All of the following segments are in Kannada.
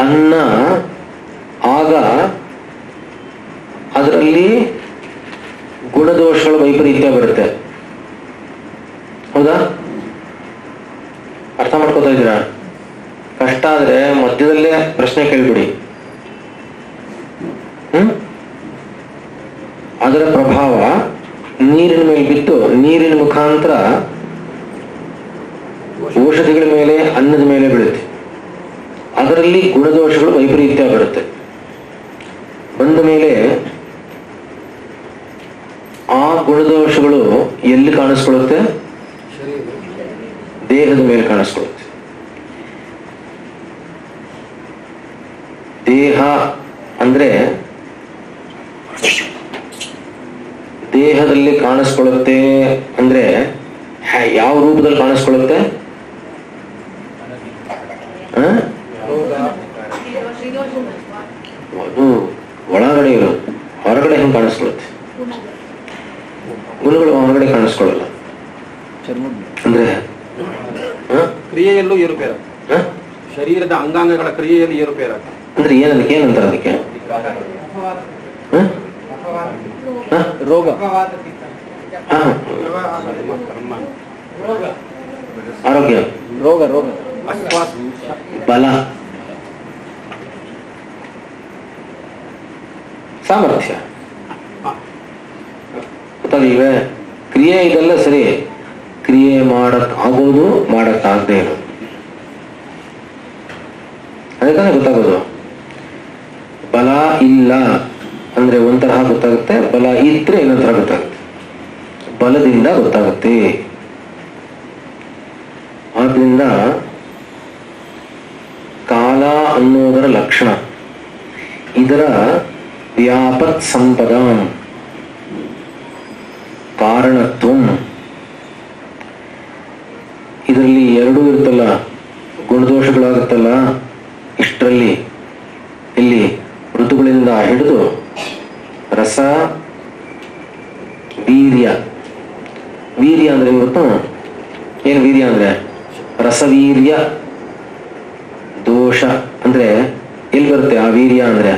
ಅನ್ನ ಆಗ ಅದರಲ್ಲಿ ಗುಣದೋಷಗಳ ವೈಪರೀತ್ಯ ಬರುತ್ತೆ. ಹೌದಾ? ಅರ್ಥ ಮಾಡ್ಕೋತಾ ಇದ್ದೀರಾ? ಕಷ್ಟ ಆದ್ರೆ ಮಧ್ಯದಲ್ಲೇ ಪ್ರಶ್ನೆ ಕೇಳ್ಬಿಡಿ. ಅದರ ಪ್ರಭಾವ ನೀರಿನ ಮೇಲೆ ಬಿದ್ದು ನೀರಿನ ಮುಖಾಂತರ ಔಷಧಿಗಳ ಮೇಲೆ, ಅನ್ನದ ಮೇಲೆ ಬೀಳುತ್ತೆ. ಅದರಲ್ಲಿ ಗುಣದೋಷಗಳು ವೈಪರೀತ್ಯ ಬರುತ್ತೆ. ಬಂದ ಮೇಲೆ ಆ ಗುಣದೋಷಗಳು ಎಲ್ಲಿ ಕಾಣಿಸ್ಕೊಳ್ಳುತ್ತೆ? ದೇಹದ ಮೇಲೆ ಕಾಣಿಸ್ಕೊಳ್ಳುತ್ತೆ. ದೇಹ ಅಂದ್ರೆ ದೇಹದಲ್ಲಿ ಕಾಣಿಸ್ಕೊಳ್ಳುತ್ತೆ ಅಂದ್ರೆ ಯಾವ ರೂಪದಲ್ಲಿ ಕಾಣಿಸ್ಕೊಳ್ಳುತ್ತೆ? ಅದು ಒಳಗಡೆ ಇರೋದು, ಹೊರಗಡೆ ಹೆಂಗೆ ಕಾಣಿಸ್ಕೊಳ್ಳುತ್ತೆ? ಗುಣಗಳು ಹೊರಗಡೆ ಕಾಣಿಸ್ಕೊಳ್ಳಲ್ಲ. ಅಂದ್ರೆ ಕ್ರಿಯೆಯಲ್ಲೂ ಏರುಪೇರ, ಶರೀರದ ಅಂಗಾಂಗಗಳ ಕ್ರಿಯೆಯಲ್ಲಿ ಏರುಪೇರ ಅಂದ್ರೆ ಏನಂತ ಏನಂತಾರೆ ಅದಕ್ಕೆ? ರೋಗ, ಆರೋಗ್ಯ, ರೋಗ, ಬಲ, ಸಾಮರ್ಥ್ಯ. ಗೊತ್ತಾಗಿಲ್ವೇ? ಕ್ರಿಯೆ ಇದೆಲ್ಲ ಸರಿ, ಕ್ರಿಯೆ ಮಾಡಕ್ ಆಗೋದು, ಮಾಡಕ್ ಆಗದೆ ಇರೋದು, ಅದೇ ತಾನೇ ಗೊತ್ತಾಗೋದು. ಬಲ ಇಲ್ಲ ಅಂದ್ರೆ ಒಂಥರ ಗೊತ್ತಾಗುತ್ತೆ, ಬಲ ಇದ್ರೆ ಇನ್ನೊಂಥರ ಗೊತ್ತಾಗುತ್ತೆ. ಬಲದಿಂದ ಗೊತ್ತಾಗುತ್ತೆ. ಆದ್ರಿಂದ ಕಾಲ ಅನ್ನೋದರ ಲಕ್ಷಣ ಇದರ ವ್ಯಾಪತ್ ಸಂಪದ ಕಾರಣತ್ವ. ಇದರಲ್ಲಿ ಎರಡೂ ಇರುತ್ತಲ್ಲ, ಗುಣದೋಷಗಳಾಗುತ್ತಲ್ಲ. ಇಷ್ಟರಲ್ಲಿ ಇಲ್ಲಿ ಋತುಗಳಿಂದ ಹಿಡಿದು ರಸ, ವೀರ್ಯ. ವೀರ್ಯ ಅಂದ್ರೆ ಗೊತ್ತು ಏನು? ವೀರ್ಯ ಅಂದ್ರೆ ರಸವೀರ್ಯ ದೋಷ ಅಂದ್ರೆ ಎಲ್ಲಿ ಬರುತ್ತೆ ಆ ವೀರ್ಯ ಅಂದ್ರೆ?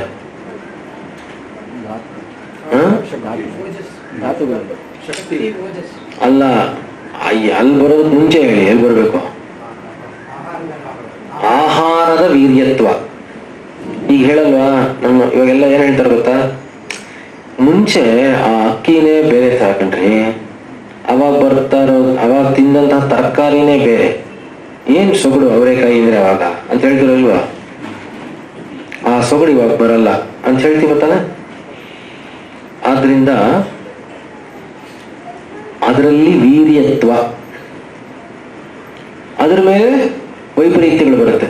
ಅಲ್ಲ, ಅಲ್ಲಿ ಬರೋದಕ್ಕೆ ಮುಂಚೆ ಹೇಳಿ, ಎಲ್ಲಿ ಬರಬೇಕು? ಆಹಾರದ ವೀರ್ಯತ್ವ. ಈಗ ಹೇಳಲ್ವಾ ನಮ್ಮ ಇವಾಗೆಲ್ಲ ಏನ್ ಹೇಳ್ತಾರೆ ಗೊತ್ತಾ? ಮುಂಚೆ ಆ ಅಕ್ಕಿನೇ ಬೇರೆ ಸಾಕಣ್ರಿ, ಅವಾಗ ಬರ್ತಾರೋ ಅವಾಗ ತಿಂದಂತಹ ತರಕಾರಿನೇ ಬೇರೆ. ಏನ್ ಸೊಗಡು ಅವರೆಕಾಯಿ ಅಂದ್ರೆ ಅವಾಗ ಅಂತ ಹೇಳ್ತಿರಲ್ವಾ? ಆ ಸೊಗಡು ಇವಾಗ ಬರಲ್ಲ ಅಂತ ಹೇಳ್ತೀವಿ ತಾನೆ. ಆದ್ರಿಂದ ಅದರಲ್ಲಿ ವೀರ್ಯತ್ವ, ಅದ್ರ ಮೇಲೆ ವೈಪರೀತ್ಯಗಳು ಬರುತ್ತೆ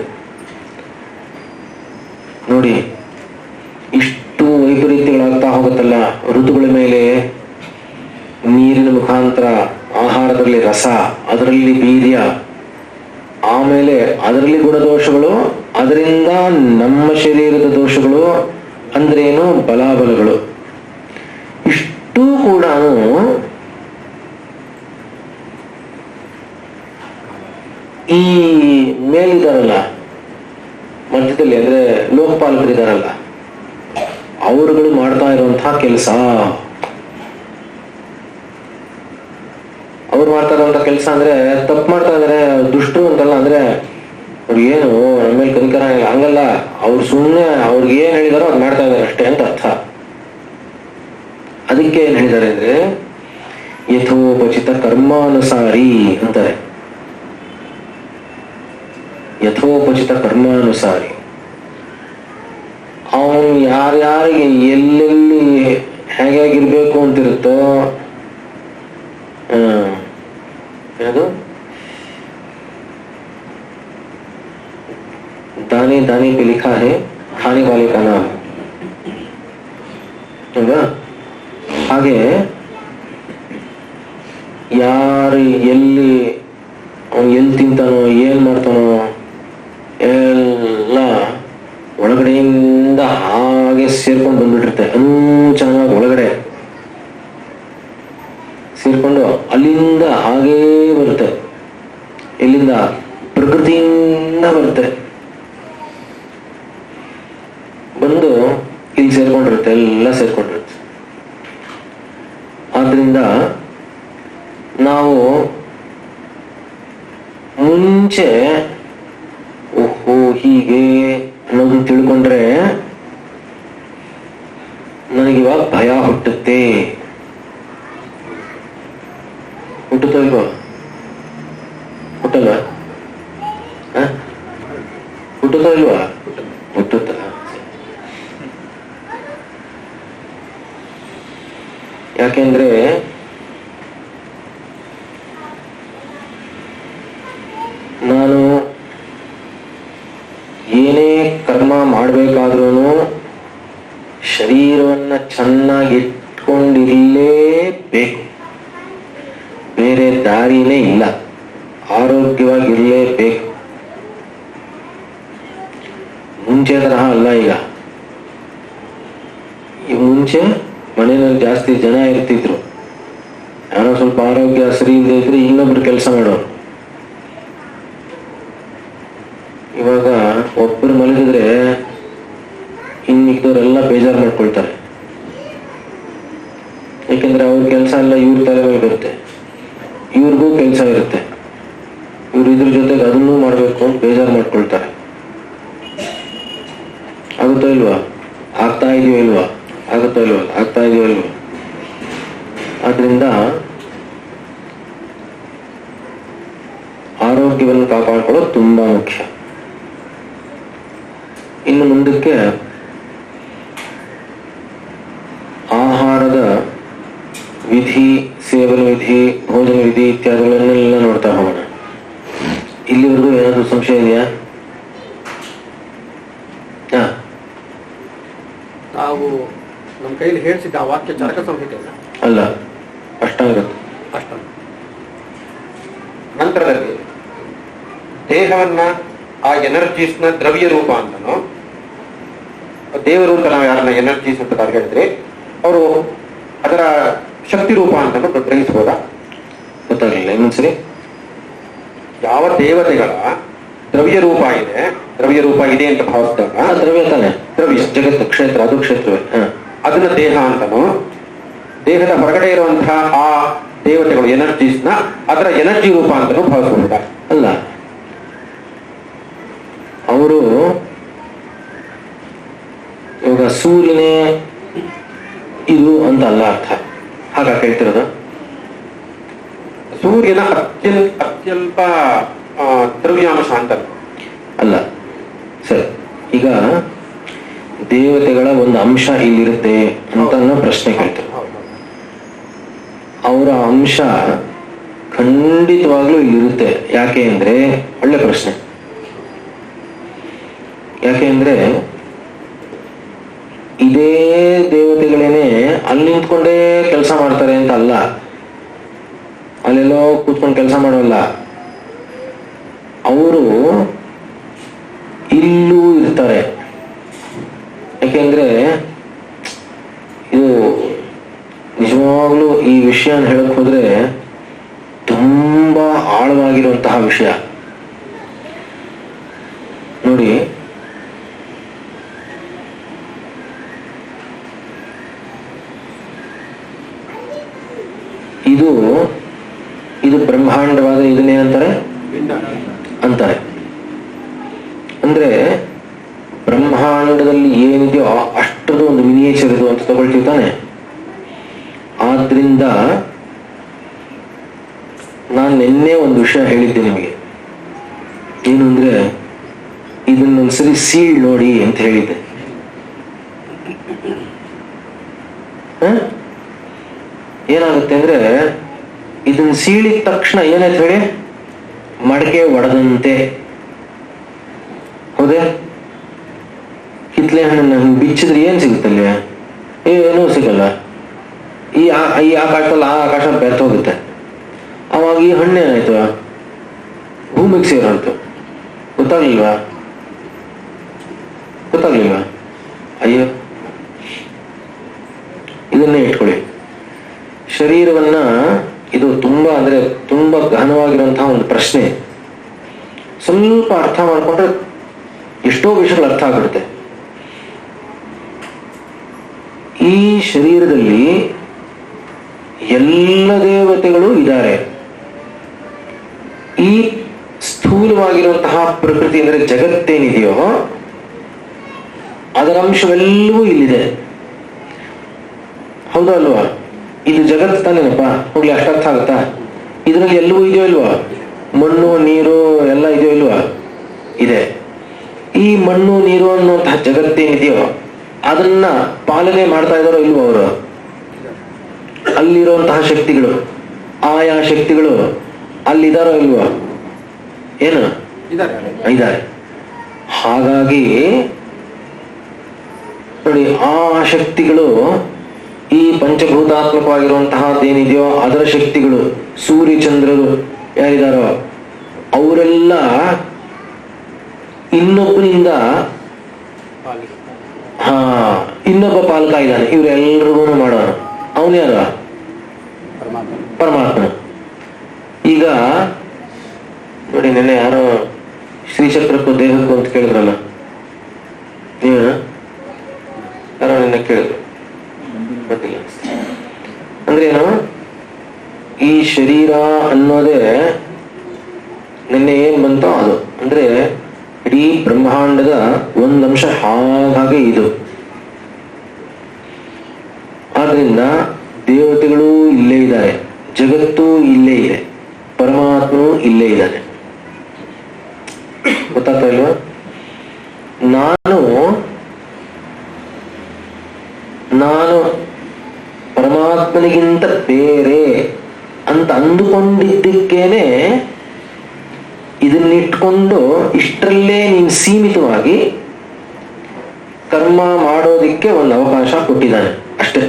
ನೋಡಿ. ಇಷ್ಟು ವೈಪರೀತ್ಯಗಳಾಗ್ತಾ ಹೋಗುತ್ತಲ್ಲ ಋತುಗಳ ಮೇಲೆ. ನೀರಿನ ಮುಖಾಂತರ ಆಹಾರದಲ್ಲಿ ರಸ, ಅದರಲ್ಲಿ ವೀರ್ಯ, ಆಮೇಲೆ ಅದರಲ್ಲಿ ಗುಣದೋಷಗಳು, ಅದರಿಂದ ನಮ್ಮ ಶರೀರದ ದೋಷಗಳು ಅಂದ್ರೇನು? ಬಲಾಬಲಗಳು. ಇಷ್ಟೂ ಕೂಡ ಈ ಮೇಲಿದಾರಲ್ಲ ಮಧ್ಯದಲ್ಲಿ, ಅಂದ್ರೆ ಲೋಕಪಾಲಕರಿದಾರಲ್ಲ, ಅವರುಗಳು ಮಾಡ್ತಾ ಇರುವಂತಹ ಕೆಲಸ. ಅವ್ರು ಮಾಡ್ತಾ ಇರುವಂತ ಕೆಲಸ ಅಂದ್ರೆ ತಪ್ಪು ಮಾಡ್ತಾ ಇದಾರೆ, ದುಷ್ಟರು ಅಂತಲ್ಲ. ಅಂದ್ರೆ ಅವ್ರಿಗೆ ಏನು ನಮ್ಮ ಮೇಲೆ ಕನಿಕರ ಇಲ್ಲ, ಹಂಗಲ್ಲ. ಅವ್ರು ಸುಮ್ಮನೆ ಅವ್ರಿಗೆ ಏನ್ ಹೇಳಿದಾರೋ ಅದು ಮಾಡ್ತಾ ಇದಾರೆ ಅಷ್ಟೇ ಅಂತ ಅರ್ಥ. ಅದಕ್ಕೆ ಏನ್ ಹೇಳಿದ್ದಾರೆ ಅಂದ್ರೆ ಯಥೋಪಚಿತ ಕರ್ಮಾನುಸಾರಿ ಅಂತಾರೆ. ಯಥೋಪಚಿತ ಕರ್ಮಾನುಸಾರಿ. ಅವನು ಯಾರ್ಯಾರಿಗೆ ಎಲ್ಲೆಲ್ಲಿ ಹೇಗಿರ್ಬೇಕು ಅಂತಿರುತ್ತೋ, ಏನದು दाने दाने पे लिखा है खाने वाले का नाम, ಹೌದಾ? ಹಾಗೆ ಯಾರು ಎಲ್ಲಿ ಅವನು ಎಲ್ಲಿ ತಿಂತಾನೋ, ಏನ್ ಮಾಡ್ತಾನೋ ಎಲ್ಲ ಒಳಗಡೆಯಿಂದ ಹಾಗೆ ಸೇರ್ಕೊಂಡು ಬಂದ್ಬಿಟ್ಟಿರುತ್ತೆ. ಚೆನ್ನಾಗಿ ಒಳಗಡೆ ಸೇರ್ಕೊಂಡು ಅಲ್ಲಿಂದ ಹಾಗೇ ಬರುತ್ತೆ. ಎಲ್ಲಿಂದ? ಪ್ರಕೃತಿಯಿಂದ ಬರುತ್ತೆ. ಸೇರ್ಕೊಂಡಿರುತ್ತೆ, ಎಲ್ಲ ಸೇರ್ಕೊಂಡಿರುತ್ತೆ. ಆದ್ರಿಂದ ನಾವು ಮುಂಚೆ ಓಹೋ ಹೀಗೆ ಅನ್ನೋದನ್ನ ತಿಳ್ಕೊಂಡ್ರೆ ನನಗಿವಾಗ ಭಯ ಹುಟ್ಟುತ್ತೆ. ಹುಟ್ಟುತ್ತೋ ಇಲ್ವಾ? ಹುಟ್ಟಲ್ವಾ? ಹುಟ್ಟುತ್ತೋ ಇಲ್ವಾ? ಹುಟ್ಟುತ್ತ. ಯಾಕೆಂದ್ರೆ ನಾನು ಏನೇ ಕರ್ಮ ಮಾಡಬೇಕಾದ್ರೂ ಶರೀರವನ್ನ ಚೆನ್ನಾಗಿ ಇಟ್ಕೊಂಡಿರಲೇಬೇಕು, ಬೇರೆ ದಾರಿನೇ ಇಲ್ಲ. ಆರೋಗ್ಯವಾಗಿರಲೇಬೇಕು. ಮುಂಚೆ ತರಹ ಅಲ್ಲ. ಈಗ ಮುಂಚೆ ಮನೆಯಲ್ಲಿ ಜಾಸ್ತಿ ಜನ ಇರ್ತಿದ್ರು, ಯಾರೋ ಸ್ವಲ್ಪ ಆರೋಗ್ಯ ಸರಿ ಇಲ್ಲದೆ ಇದ್ರೆ ಇನ್ನೊಬ್ರು ಕೆಲಸ ಮಾಡೋರು. ಇವಾಗ ಒಬ್ಬರು ಮಲಗಿದ್ರೆ ಇನ್ನಿದ್ದವರೆಲ್ಲ ಬೇಜಾರು ಮಾಡ್ಕೊಳ್ತಾರೆ. ಯಾಕೆಂದ್ರೆ ಅವ್ರ ಕೆಲಸ ಎಲ್ಲ ಇವ್ರ ತಲೆ ಮೇಲೆ ಬರುತ್ತೆ, ಇವ್ರಿಗೂ ಕೆಲಸ ಇರುತ್ತೆ, ಇವ್ರು ಇದ್ರ ಜೊತೆಗೆ ಅದನ್ನೂ ಮಾಡ್ಬೇಕು ಅಂತ ಬೇಜಾರು ಮಾಡ್ಕೊಳ್ತಾರೆ. ಆಗುತ್ತೋ ಇಲ್ವಾ? ಆಗ್ತಾ ಇದೆಯೋ ಇಲ್ವಾ? ಆಗುತ್ತೋ ಇಲ್ವಾ? ಆಗ್ತಾ ಇದೆಯೋ ಇಲ್ವಾ? ಆದ್ರಿಂದ ಆರೋಗ್ಯವನ್ನು ಕಾಪಾಡ್ಕೊಳ್ಳೋದು ತುಂಬಾ ಮುಖ್ಯ. ಇನ್ನು ಮುಂದಕ್ಕೆ ಆಹಾರದ ವಿಧಿ, ಸೇವನ ವಿಧಿ, ಭೋಜನ ವಿಧಿ ಇತ್ಯಾದಿಗಳನ್ನೆಲ್ಲ ನೋಡ್ತಾ ಹೋಗೋಣ. ಇಲ್ಲಿವರೆಗೂ ಏನಾದರೂ ಸಂಶಯ ಇದೆಯಾ? ನಾವು ನಮ್ಮ ಕೈಲಿ ಹೇಳಿಸಿದ್ದ ಆ ವಾಕ್ಯ ಚರಕ ಸಂಹಿತೆ ಅಲ್ಲ, ಅಷ್ಟಾಂಗ. ಅಷ್ಟಾಂಗ ನಂತರದಲ್ಲಿ ದೇಹವನ್ನ ಆ ಎನರ್ಜೀಸ್ನ ದ್ರವ್ಯ ರೂಪ ಅಂತನೋ ದೇವರು ಅಂತ ನಾವು ಯಾರನ್ನ ಎನರ್ಜೀಸ್ ಅಂತ ಹೇಳಿದ್ರೆ ಅವರು ಅದರ ಶಕ್ತಿ ರೂಪ ಅಂತನೂ ಗ್ರಹಿಸಬಹುದಾ? ಗೊತ್ತಾಗಲಿಲ್ಲ, ಇನ್ನೊಂದ್ಸರಿ. ಯಾವ ದೇವತೆಗಳ ದ್ರವ್ಯ ರೂಪ ಇದೆ, ದ್ರವ್ಯ ರೂಪ ಇದೆ ಅಂತ ಭಾವಿಸಿದಾಗ ದ್ರವ್ಯ ತಾನೆ, ದ್ರವ್ಯ ಜಗತ್ತು ಕ್ಷೇತ್ರ, ಅದು ಕ್ಷೇತ್ರವೇ. ಅದನ್ನ ದೇಹ ಅಂತನೋ, ದೇಹದ ಹೊರಗಡೆ ಇರುವಂತಹ ಆ ದೇವತೆಗಳು ಎನರ್ಜೀಸ್ನ ಅದರ ಎನರ್ಜಿ ರೂಪ ಅಂತನೂ ಭಾವಿಸಬಹುದಾ? ಅಲ್ಲ, ಅವರು ಇವಾಗ ಸೂರ್ಯನೇ ಇದು ಅಂತ ಅಲ್ಲ ಅರ್ಥ. ಹಾಗ ಕೇಳ್ತಿರೋದು. ಸೂರ್ಯನ ಅತ್ಯಲ್ಪ ದ್ರವ್ಯಾಂಶ ಅಂತ ಅಲ್ಲ. ಸರಿ, ಈಗ ದೇವತೆಗಳ ಒಂದು ಅಂಶ ಇಲ್ಲಿರುತ್ತೆ ಅಂತ ಪ್ರಶ್ನೆ ಕೇಳ್ತಾರೆ. ಅವರ ಅಂಶ ಖಂಡಿತವಾಗ್ಲೂ ಇಲ್ಲಿರುತ್ತೆ. ಯಾಕೆ ಅಂದ್ರೆ, ಒಳ್ಳೆ ಪ್ರಶ್ನೆ. ಯಾಕೆ ಅಂದ್ರೆ ಇದೇ ದೇವತೆಗಳೇನೆ ಅಲ್ಲಿ ನಿಂತ್ಕೊಂಡೇ ಕೆಲಸ ಮಾಡ್ತಾರೆ ಅಂತ ಅಲ್ಲ, ಅಲ್ಲೆಲ್ಲೋ ಕೂತ್ಕೊಂಡು ಕೆಲಸ ಮಾಡೋಲ್ಲ. ಅವರು ಇಲ್ಲೂ ಇರ್ತಾರೆ. ಯಾಕೆಂದ್ರೆ ಇದು ನಿಜವಾಗ್ಲೂ ಈ ವಿಷಯ ಹೇಳಕ್ ಹೋದ್ರೆ ತುಂಬಾ ಆಳವಾಗಿರುವಂತಹ ವಿಷಯ. ನೋಡಿ, ಇದು ಬ್ರಹ್ಮಾಂಡವಾದ ಇದನ್ನೇನಂತಾರೆ ಅಂತಾರೆ. ಅಂದ್ರೆ ಬ್ರಹ್ಮಾಂಡದಲ್ಲಿ ಏನಿದೆಯೋ ಅಷ್ಟದು ಒಂದು ಮಿನಿಯೇಚರ್ ಇದು ಅಂತ ತಗೊಳ್ತೀವಿ ತಾನೆ. ಆದ್ರಿಂದ ನಾನು ನಿನ್ನೆ ಒಂದು ವಿಷಯ ಹೇಳಿದ್ದೆ ನಿಮಗೆ. ಏನು ಅಂದ್ರೆ, ಇದನ್ನೊಂದ್ಸರಿ ಸೀಳ್ ನೋಡಿ ಅಂತ ಹೇಳಿದ್ದೆ. ಏನಾಗುತ್ತೆ ಅಂದ್ರೆ, ಇದನ್ನ ಸೀಳಿದ ತಕ್ಷಣ ಏನಾಯ್ತು ಹೇಳಿ, ಮಡಕೆ ಒಡೆದಂತೆ. ಹೌದೇ? ಕಿತ್ಲೆ ಹಣ್ಣನ್ನ ಬಿಚ್ಚಿದ್ರೆ ಏನ್ ಸಿಗುತ್ತಲ್ಲ? ಏನೂ ಸಿಗಲ್ಲ. ಈ ಆಕಾಶದಲ್ಲಿ ಆ ಆಕಾಶ ಬೆರ್ತ ಹೋಗುತ್ತೆ. ಅವಾಗ ಈ ಹಣ್ಣೇನಾಯ್ತು, ಭೂಮಿಗೆ ಸೇರೋಯ್ತು. ಗೊತ್ತಾಗ್ಲಿಲ್ವಾ? ಅಯ್ಯೋ, ಇದನ್ನೇ ಇಟ್ಕೊಳ್ಳಿ. ಶರೀರವನ್ನ, ಇದು ತುಂಬಾ ಅಂದ್ರೆ ತುಂಬಾ ಗಹನವಾಗಿರುವಂತಹ ಒಂದು ಪ್ರಶ್ನೆ. ಸ್ವಲ್ಪ ಅರ್ಥ ಮಾಡ್ಕೊಂಡ್ರೆ ಎಷ್ಟೋ ವಿಷಯಗಳು ಅರ್ಥ ಆಗ್ಬಿಡುತ್ತೆ. ಈ ಶರೀರದಲ್ಲಿ ಎಲ್ಲ ದೇವತೆಗಳು ಇದ್ದಾರೆ. ಈ ಸ್ಥೂಲವಾಗಿರುವಂತಹ ಪ್ರಕೃತಿ ಅಂದರೆ ಜಗತ್ತೇನಿದೆಯೋ ಅದರ ಅಂಶವೆಲ್ಲವೂ ಇಲ್ಲಿದೆ. ಹೌದಾ ಅಲ್ವಾ? ಇದು ಜಗತ್ತು ತಾನೇನಪ್ಪ, ಹೋಗ್ಲಿ ಅಷ್ಟರ್ಥ ಆಗುತ್ತಾ? ಇದರಲ್ಲಿ ಎಲ್ಲವೂ ಇದೆಯೋ ಇಲ್ವಾ? ಮಣ್ಣು ನೀರು ಎಲ್ಲ ಇದೆಯೋ ಇಲ್ವಾ? ಇದೆ. ಈ ಮಣ್ಣು ನೀರು ಅನ್ನುವಂತಹ ಜಗತ್ತೇನಿದೆಯೋ ಅದನ್ನ ಪಾಲನೆ ಮಾಡ್ತಾ ಇದ್ದಾರೋ ಇಲ್ವೋ ಅವರು? ಅಲ್ಲಿರುವಂತಹ ಶಕ್ತಿಗಳು, ಆಯಾ ಶಕ್ತಿಗಳು ಅಲ್ಲಿದ್ದಾರೋ ಇಲ್ವೋ? ಏನು ಇದ್ದಾರೆ. ಹಾಗಾಗಿ ನೋಡಿ, ಆ ಶಕ್ತಿಗಳು ಈ ಪಂಚಭೂತಾತ್ಮಕವಾಗಿರುವಂತಹದ್ದೇನಿದೆಯೋ ಅದರ ಶಕ್ತಿಗಳು, ಸೂರ್ಯ ಚಂದ್ರರು ಯಾರಿದಾರೋ ಅವರೆಲ್ಲ ಇನ್ನೊಬ್ಬನಿಂದ ಇನ್ನೊಬ್ಬ ಪಾಲಕ ಇದ್ದಾನೆ, ಇವರೆಲ್ಲರಿಗೂ ಮಾಡೋಣ. ಅವನು ಯಾರ? ಪರಮಾತ್ಮ. ಈಗ ನೋಡಿ, ನೆನ್ನೆ ಯಾರೋ ಶ್ರೀಚಕ್ರಕ್ಕೂ ದೇಹಕ್ಕೂ ಅಂತ ಕೇಳಿದ್ರಲ್ಲ, ನೀವು ಯಾರೋ ನಿನ್ನೆ ಕೇಳಿದ್ರು, ಗೊತ್ತಿಲ್ಲ. ಅಂದ್ರೆ ಏನು? ಈ ಶರೀರ ಅನ್ನೋದೇ ನಿನ್ನೆ ಏನ್ ಬಂತೋ ಅದು. ಅಂದ್ರೆ ಇಡೀ ಬ್ರಹ್ಮಾಂಡದ ಒಂದಂಶ ಹಾಗೆ ಇದು. ಆದ್ರಿಂದ ದೇವತೆಗಳು ಇಲ್ಲೇ ಇದ್ದಾರೆ, ಜಗತ್ತು ಇಲ್ಲೇ ಇದೆ, ಪರಮಾತ್ಮನು ಇಲ್ಲೇ ಇದ್ದಾನೆ. ಗೊತ್ತಾಗ್ತಾ ಇಲ್ವಾ? ನಾನು ಪರಮಾತ್ಮನಿಗಿಂತ ಬೇರೆ ಅಂತ ಅಂದುಕೊಂಡಿದ್ದಕ್ಕೇನೆ ಇದನ್ನಿಟ್ಕೊಂಡು ಇಷ್ಟರಲ್ಲೇ ನೀನು ಸೀಮಿತವಾಗಿ ಕರ್ಮ ಮಾಡೋದಿಕ್ಕೆ ಒಂದು ಅವಕಾಶ ಕೊಟ್ಟಿದ್ದಾನೆ ಅಷ್ಟೇ.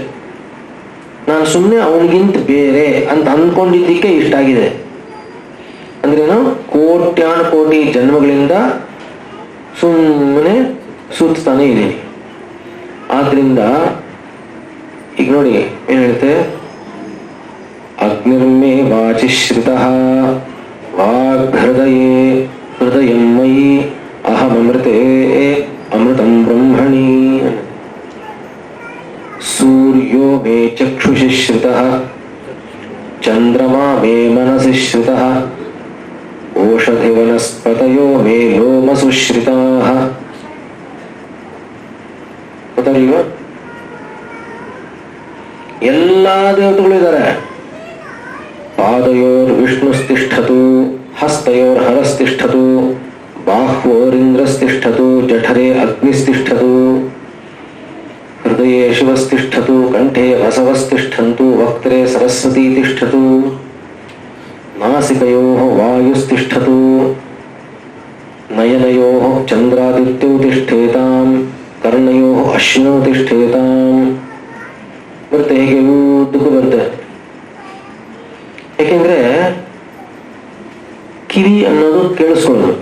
ನಾನು ಸುಮ್ಮನೆ ಅವನಿಗಿಂತ ಬೇರೆ ಅಂತ ಅಂದ್ಕೊಂಡಿದ್ದಕ್ಕೆ ಇಷ್ಟಾಗಿದೆ. ಅಂದ್ರೇನು? ಕೋಟ್ಯಾನು ಕೋಟಿ ಜನ್ಮಗಳಿಂದ ಸುಮ್ಮನೆ ಸುತ್ತಾನೆ ಇದ್ದೀನಿ. ಆದ್ರಿಂದ ಈಗ ನೋಡಿ ಏನ್ ಹೇಳುತ್ತೆ, ಅಗ್ನಿರ್ಮೇ ವಾಚಿ ಶ್ರುತಃ ವಾಗ್ಹೃದಯೇ ಹೃದಯಂ ಮಯಿ ಅಹಮೃತೆ ಅಮೃತಂ ಬ್ರಹ್ಮಣಿ. ಸೂರ್ಯೋ ಮೇ ಚಕ್ಷುಷಿ ಶ್ರುತಃ ಚಂದ್ರಮಾ ಮೇ ಮನಸಿ ಶ್ರುತಃ ಓಷಧಿ ವನಸ್ಪತಯೋ ಮೇ ಲೋಮಸು ಶ್ರಿತಾಃ. ಗೊತ್ತಾಗಲಿಲ್ವಾ? ಎಲ್ಲಾ ದೇವತೆಗಳು ಇದ್ದಾರೆ. ಪಾದಯೋರ್ ವಿಷ್ಣುಸ್ತಿಷ್ಠತು ಹಸ್ತಯೋರ್ ಹರಸ್ತಿಷ್ಠತು ಬಾಹ್ವೋರಿಂದ್ರಸ್ತಿಷ್ಠತು ಜಠರೇ ಅಗ್ನಿಸ್ತಿಷ್ಠತು ಹೃದಯೇ ಶಿವಸ್ತಿಷ್ಠತು ಕಂಠೇ ವಸವಸ್ತಿಷ್ಠಂತು ವಕ್ತ್ರೇ ಸರಸ್ವತಿ ತಿಷ್ಠತು ನಾಸಿಕಯೋಃ ವಾಯುಸ್ತಿಷ್ಠತು ನಯನಯೋಃ ಚಂದ್ರಾದಿತ್ಯೌ ತಿಷ್ಠೇತಾಂ ಕರ್ಣಯೋಃ ಅಶ್ವಿನೌ ತಿಷ್ಠೇತಾಂ. ಬರುತ್ತೆ, ಹೇಗೆ ಉದ್ದಕ್ಕೂ ಬರುತ್ತೆ. ಯಾಕೆಂದ್ರೆ ಕಿವಿ ಅನ್ನೋದು ಕೇಳಿಸ್ಕೊಳ್ಳೋದು,